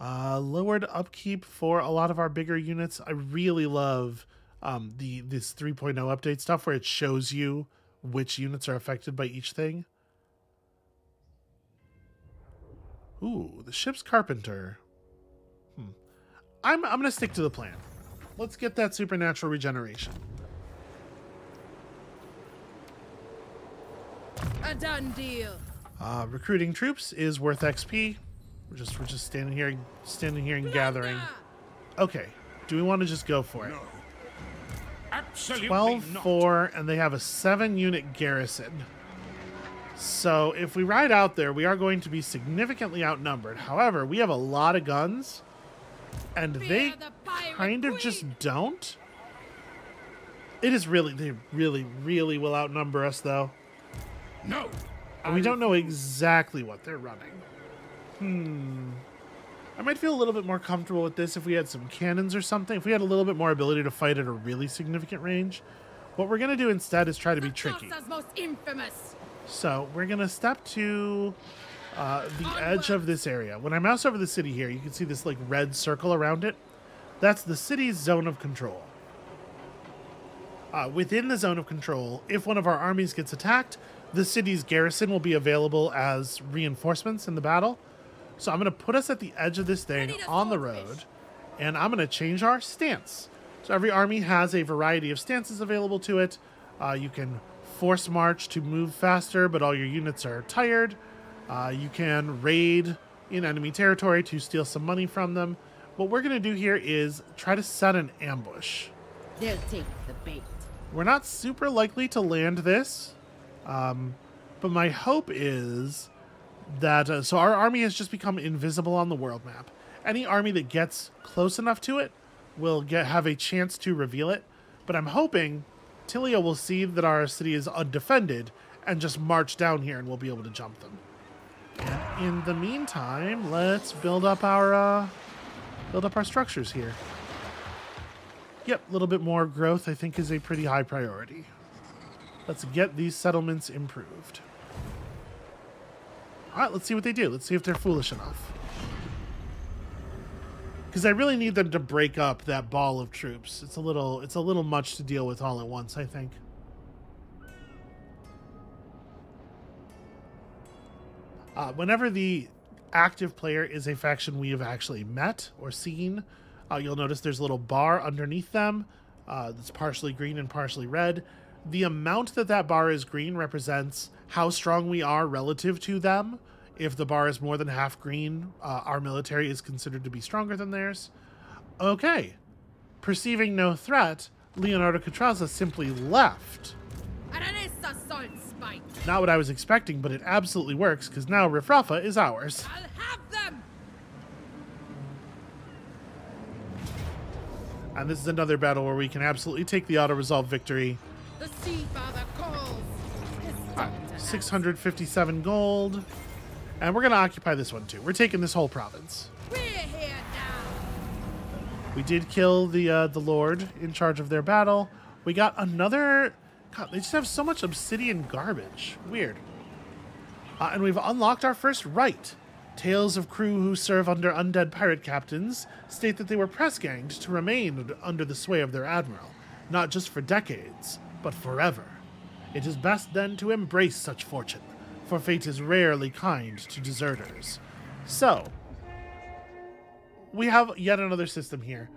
Lowered upkeep for a lot of our bigger units. I really love this 3.0 update stuff where it shows you which units are affected by each thing. Ooh, the ship's carpenter. I'm gonna stick to the plan. Let's get that supernatural regeneration. A done deal. Recruiting troops is worth XP. We're just standing here and gathering. Okay, do we want to just go for it? No. Absolutely 12, not. 4, and they have a 7-unit garrison. So if we ride out there, we are going to be significantly outnumbered. However, we have a lot of guns, and they kind of just don't. It is really, they really, really will outnumber us, though. No. And we don't know exactly what they're running. I might feel a little bit more comfortable with this if we had some cannons or something. If we had a little bit more ability to fight at a really significant range. What we're going to do instead is try to be tricky. Most infamous. So we're going to step to the edge of this area. When I mouse over the city here, you can see this like red circle around it. That's the city's zone of control. Within the zone of control, if one of our armies gets attacked, the city's garrison will be available as reinforcements in the battle. So I'm going to put us at the edge of this thing on the road, and I'm going to change our stance. So every army has a variety of stances available to it. You can force march to move faster, but all your units are tired. You can raid in enemy territory to steal some money from them. What we're going to do here is try to set an ambush. They'll take the bait. We're not super likely to land this, but my hope is that... so our army has just become invisible on the world map. Any army that gets close enough to it will have a chance to reveal it, but I'm hoping Tilio will see that our city is undefended and just march down here and we'll be able to jump them. And in the meantime, let's build up our structures here. Yep, a little bit more growth I think is a pretty high priority. Let's get these settlements improved. All right, let's see what they do. Let's see if they're foolish enough. Because I really need them to break up that ball of troops. It's a little much to deal with all at once, I think. Whenever the active player is a faction we have actually met or seen, you'll notice there's a little bar underneath them that's partially green and partially red. The amount that bar is green represents how strong we are relative to them. If the bar is more than half green, our military is considered to be stronger than theirs. Okay. Perceiving no threat, Leonardo Catraza simply left. Not what I was expecting, but it absolutely works, because now Rifrafa is ours. I'll have them! And this is another battle where we can absolutely take the auto-resolve victory. The Sea Father calls. 657 gold. And we're going to occupy this one too. We're taking this whole province. We're here now. We did kill the Lord in charge of their battle. We got another... God, they just have so much obsidian garbage. Weird. And we've unlocked our first right. Tales of crew who serve under undead pirate captains state that they were press-ganged to remain under the sway of their admiral, not just for decades, but forever. It is best then to embrace such fortune, for fate is rarely kind to deserters. So, we have yet another system here.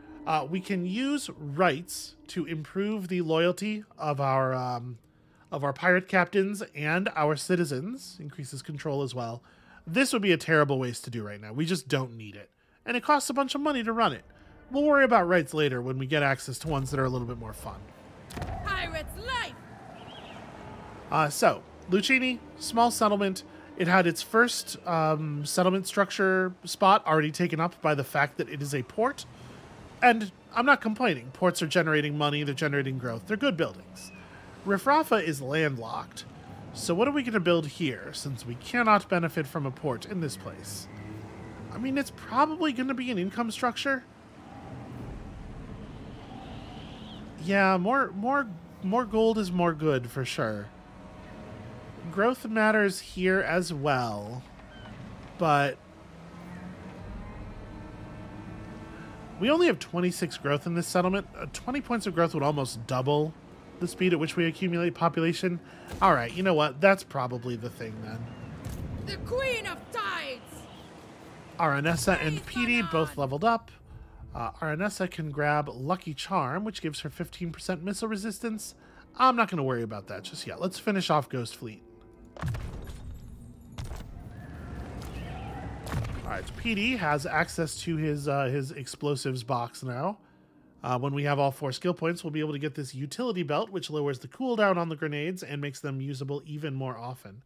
We can use rights to improve the loyalty of our pirate captains and our citizens. Increases control as well. This would be a terrible waste to do right now. We just don't need it. And it costs a bunch of money to run it. We'll worry about rights later when we get access to ones that are a little bit more fun. Pirate's life! So, Lucchini, small settlement. It had its first settlement structure spot already taken up by the fact that it is a port. And I'm not complaining. Ports are generating money. They're generating growth. They're good buildings. Rifrafa is landlocked. So what are we going to build here, since we cannot benefit from a port in this place? I mean, it's probably going to be an income structure. Yeah, more gold is more good, for sure. Growth matters here as well, but we only have 26 growth in this settlement. 20 points of growth would almost double the speed at which we accumulate population. All right, you know what? That's probably the thing then. The Queen of Tides! Aranessa and Petey both leveled up. Aranessa can grab Lucky Charm, which gives her 15% missile resistance. I'm not going to worry about that just yet. Let's finish off Ghost Fleet. All right, Petey has access to his explosives box now. When we have all 4 skill points, we'll be able to get this utility belt, which lowers the cooldown on the grenades and makes them usable even more often.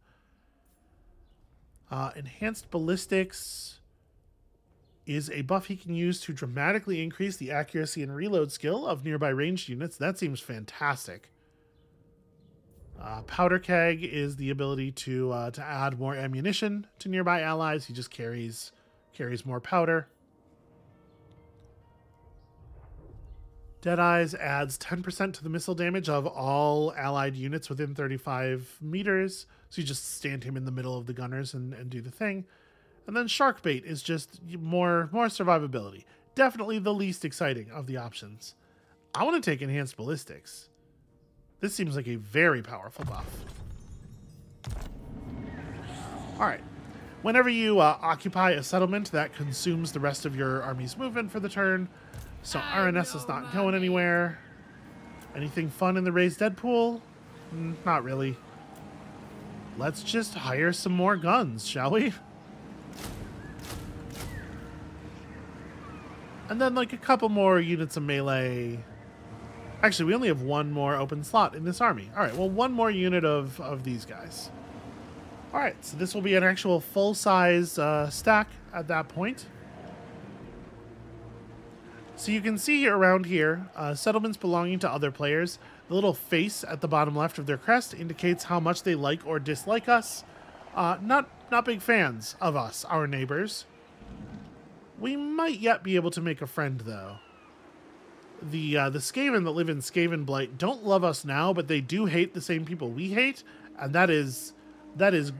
Enhanced ballistics is a buff he can use to dramatically increase the accuracy and reload skill of nearby ranged units. That seems fantastic. Powder keg is the ability to add more ammunition to nearby allies. He just carries more powder. Deadeyes adds 10% to the missile damage of all allied units within 35 meters. So you just stand him in the middle of the gunners and do the thing. And then Sharkbait is just more survivability. Definitely the least exciting of the options. I want to take Enhanced Ballistics. This seems like a very powerful buff. Alright. Whenever you occupy a settlement, that consumes the rest of your army's movement for the turn. So RNS is not going anywhere. Anything fun in the Raised Dead pool? Not really. Let's just hire some more guns, shall we? And then like a couple more units of melee. Actually, we only have one more open slot in this army. Alright, well, one more unit of these guys. Alright, so this will be an actual full-size stack at that point. So you can see around here, settlements belonging to other players. The little face at the bottom left of their crest indicates how much they like or dislike us. Not big fans of us, our neighbors. We might yet be able to make a friend, though. The Skaven that live in Skaven Blight don't love us now, but they do hate the same people we hate, and that is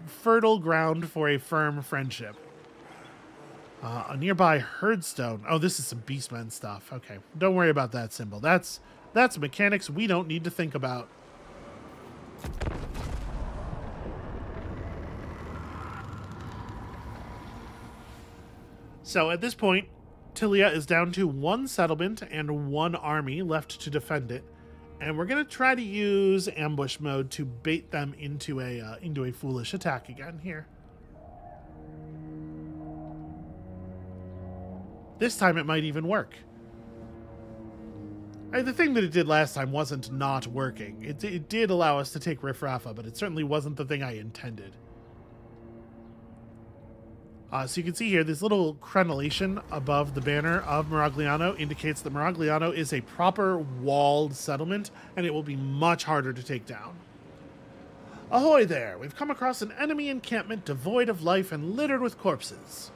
fertile ground for a firm friendship. A nearby herdstone. Oh, this is some Beastmen stuff. Okay, don't worry about that symbol. That's mechanics we don't need to think about. So at this point, Tilia is down to one settlement and one army left to defend it, and we're gonna try to use ambush mode to bait them into a foolish attack again here. This time it might even work. The thing that it did last time wasn't not working. It did allow us to take Riff Rafa, but it certainly wasn't the thing I intended. So you can see here, this little crenellation above the banner of Miragliano indicates that Miragliano is a proper walled settlement, and it will be much harder to take down. Ahoy there! We've come across an enemy encampment devoid of life and littered with corpses.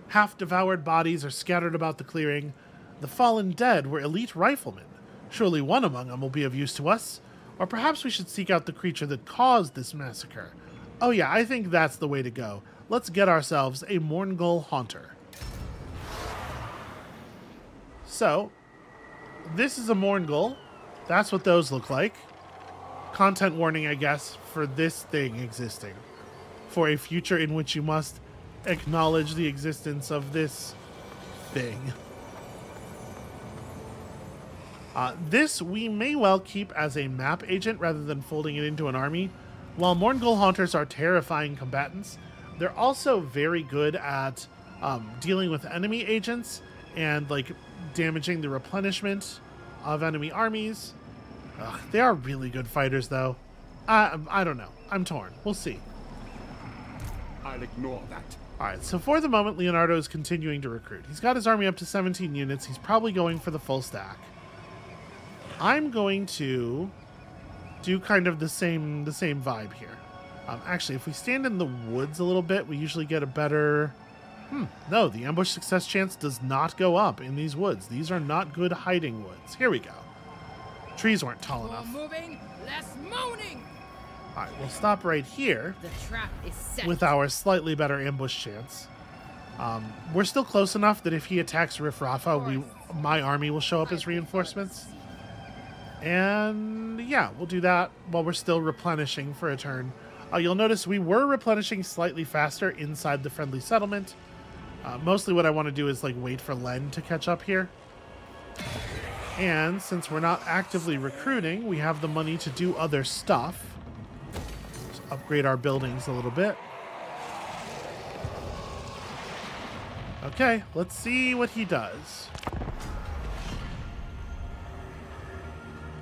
Half-devoured bodies are scattered about the clearing. The fallen dead were elite riflemen. Surely one among them will be of use to us. Or perhaps we should seek out the creature that caused this massacre. Oh yeah, I think that's the way to go. Let's get ourselves a Mourngul Haunter. So, this is a Mourngul. That's what those look like. Content warning, I guess, for this thing existing. For a future in which you must acknowledge the existence of this thing. This we may well keep as a map agent rather than folding it into an army. While Mourngul Haunters are terrifying combatants, they're also very good at dealing with enemy agents and like damaging the replenishment of enemy armies. They are really good fighters, though. I don't know. I'm torn. We'll see. I'll ignore that. Alright, so for the moment, Leonardo is continuing to recruit. He's got his army up to 17 units. He's probably going for the full stack. I'm going to do kind of the same vibe here. Actually, if we stand in the woods a little bit, we usually get a better... No, the ambush success chance does not go up in these woods. These are not good hiding woods. Here we go. Trees weren't tall enough. More moving, less moaning. Alright, we'll stop right here. The trap is set. With our slightly better ambush chance. We're still close enough that if he attacks Riff Rafa, my army will show up as reinforcements. And yeah, we'll do that while we're still replenishing for a turn. You'll notice we were replenishing slightly faster inside the friendly settlement. Mostly what I want to do is like wait for Len to catch up here. And since we're not actively recruiting, we have the money to do other stuff. Just upgrade our buildings a little bit. Okay, let's see what he does.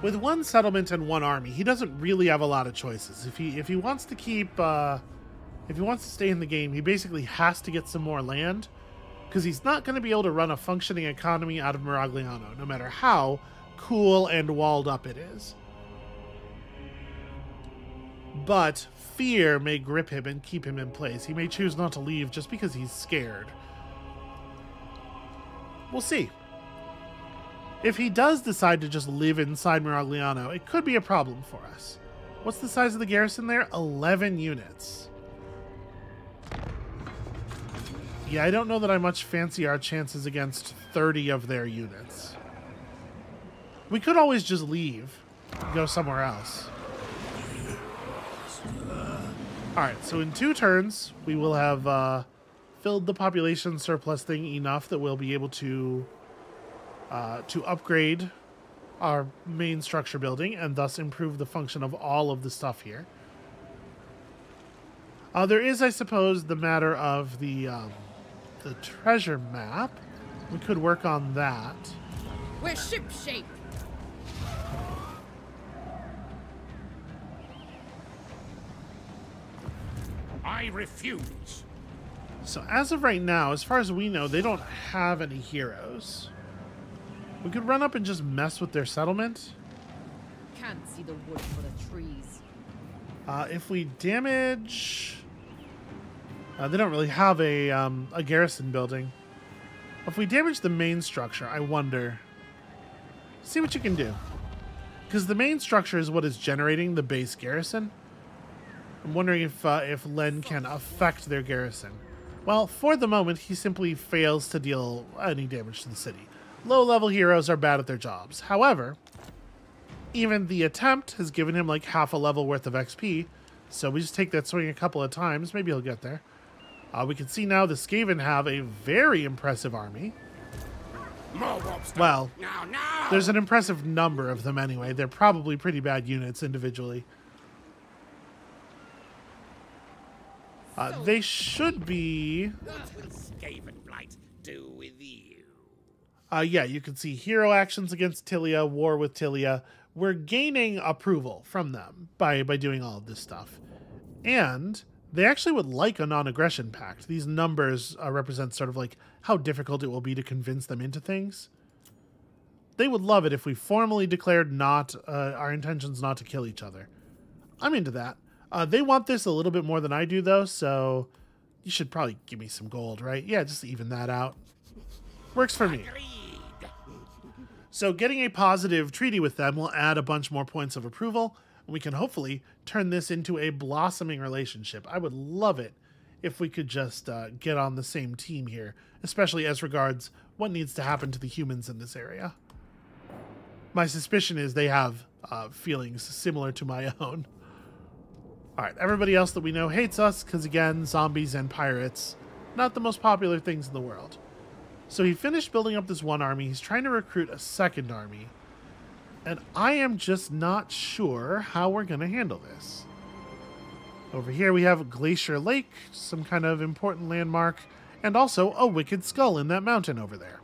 With one settlement and one army, he doesn't really have a lot of choices. If he wants to keep if he wants to stay in the game, he basically has to get some more land, because he's not going to be able to run a functioning economy out of Miragliano, no matter how cool and walled up it is. But fear may grip him and keep him in place. He may choose not to leave just because he's scared. We'll see. If he does decide to just live inside Miragliano, it could be a problem for us. What's the size of the garrison there? 11 units. Yeah, I don't know that I much fancy our chances against 30 of their units. We could always just leave and go somewhere else. Alright, so in 2 turns, we will have filled the population surplus thing enough that we'll be able to upgrade our main structure building and thus improve the function of all of the stuff here. There is, I suppose, the matter of the treasure map. We could work on that. We're shipshape. I refuse. So as of right now, as far as we know, they don't have any heroes. We could run up and just mess with their settlement. Can't see the wood for the trees. If we damage... they don't really have a garrison building. If we damage the main structure, I wonder... See what you can do. Because the main structure is what is generating the base garrison. I'm wondering if Len can affect their garrison. Well, for the moment, he simply fails to deal any damage to the city. Low-level heroes are bad at their jobs. However, even the attempt has given him like half a level worth of XP, so we just take that swing a couple of times. Maybe he'll get there. We can see now the Skaven have a very impressive army. Well, there's an impressive number of them anyway. They're probably pretty bad units individually. They should be... What will Skaven Blight do with you? Yeah, you can see hero actions against Tilia, war with Tilia. We're gaining approval from them by doing all of this stuff. And they actually would like a non-aggression pact. These numbers represent sort of like how difficult it will be to convince them into things. They would love it if we formally declared our intentions not to kill each other. I'm into that. They want this a little bit more than I do, though, so you should probably give me some gold, right? Yeah, just even that out. Works for me. So getting a positive treaty with them will add a bunch more points of approval, and we can hopefully turn this into a blossoming relationship. I would love it if we could just get on the same team here, especially as regards what needs to happen to the humans in this area. My suspicion is they have feelings similar to my own. Alright, everybody else that we know hates us because, again, zombies and pirates, not the most popular things in the world. So he finished building up this one army. He's trying to recruit a second army. And I am just not sure how we're going to handle this. Over here we have Glacier Lake, some kind of important landmark, and also a wicked skull in that mountain over there.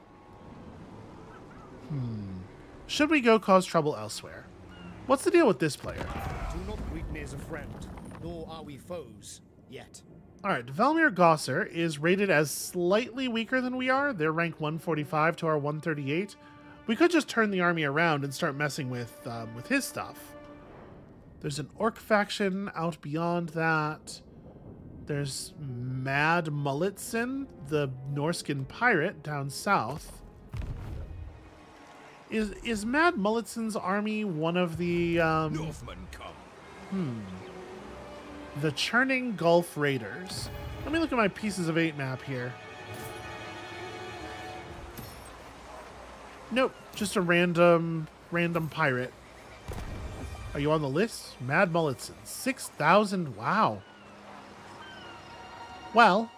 Should we go cause trouble elsewhere? What's the deal with this player? Do not greet me as a friend, nor are we foes yet. Alright, Velmir Gosser is rated as slightly weaker than we are. They're rank 145 to our 138. We could just turn the army around and start messing with his stuff. There's an orc faction out beyond that. There's Mad Mullitson, the Norskin pirate down south. Is Mad Mullitson's army one of the Northmen come. The Churning Gulf Raiders? Let me look at my Pieces of 8 map here. Nope, just a random pirate. Are you on the list? Mad Mullitson, 6,000. Wow. Well,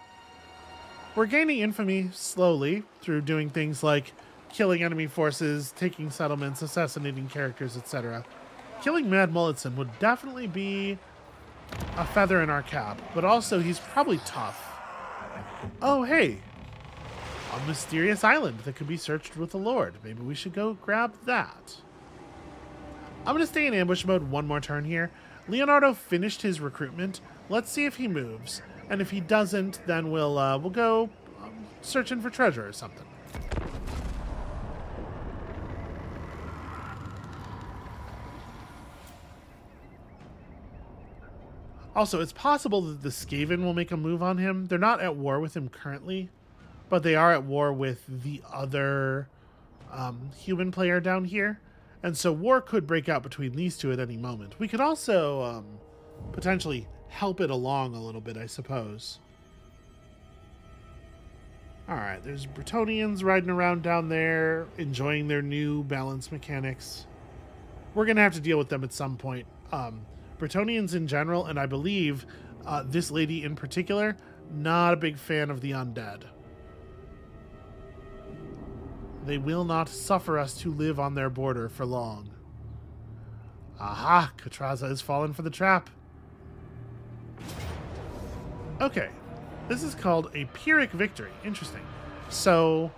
we're gaining infamy slowly through doing things like killing enemy forces, taking settlements, assassinating characters, etc. Killing Mad Mullitson would definitely be a feather in our cap, but also he's probably tough. Oh, hey. A mysterious island that could be searched with the Lord. Maybe we should go grab that. I'm going to stay in ambush mode one more turn here. Leonardo finished his recruitment. Let's see if he moves. And if he doesn't, then we'll go searching for treasure or something. Also, it's possible that the Skaven will make a move on him. They're not at war with him currently, but they are at war with the other human player down here. And so war could break out between these two at any moment. We could also potentially help it along a little bit, I suppose. Alright, there's Bretonnians riding around down there, enjoying their new balance mechanics. We're going to have to deal with them at some point. Bretonnians in general, and I believe this lady in particular, not a big fan of the undead. They will not suffer us to live on their border for long. Aha! Katraza has fallen for the trap. Okay. This is called a Pyrrhic victory. Interesting. So,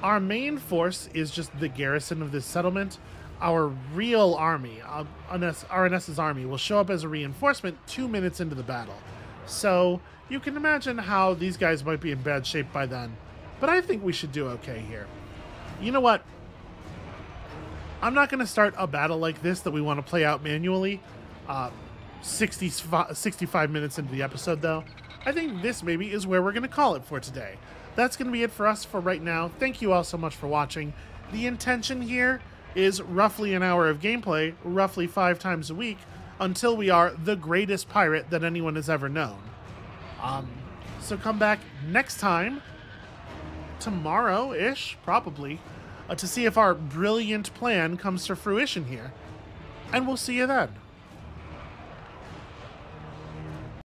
our main force is just the garrison of this settlement. Our real army, RNS's army, will show up as a reinforcement 2 minutes into the battle. So, you can imagine how these guys might be in bad shape by then. But I think we should do okay here. You know what? I'm not going to start a battle like this that we want to play out manually 65 minutes into the episode, though. I think this maybe is where we're going to call it for today. That's going to be it for us for right now. Thank you all so much for watching. The intention here is roughly an hour of gameplay, roughly 5 times a week, until we are the greatest pirate that anyone has ever known. So come back next time, tomorrow-ish, probably, to see if our brilliant plan comes to fruition here. And we'll see you then.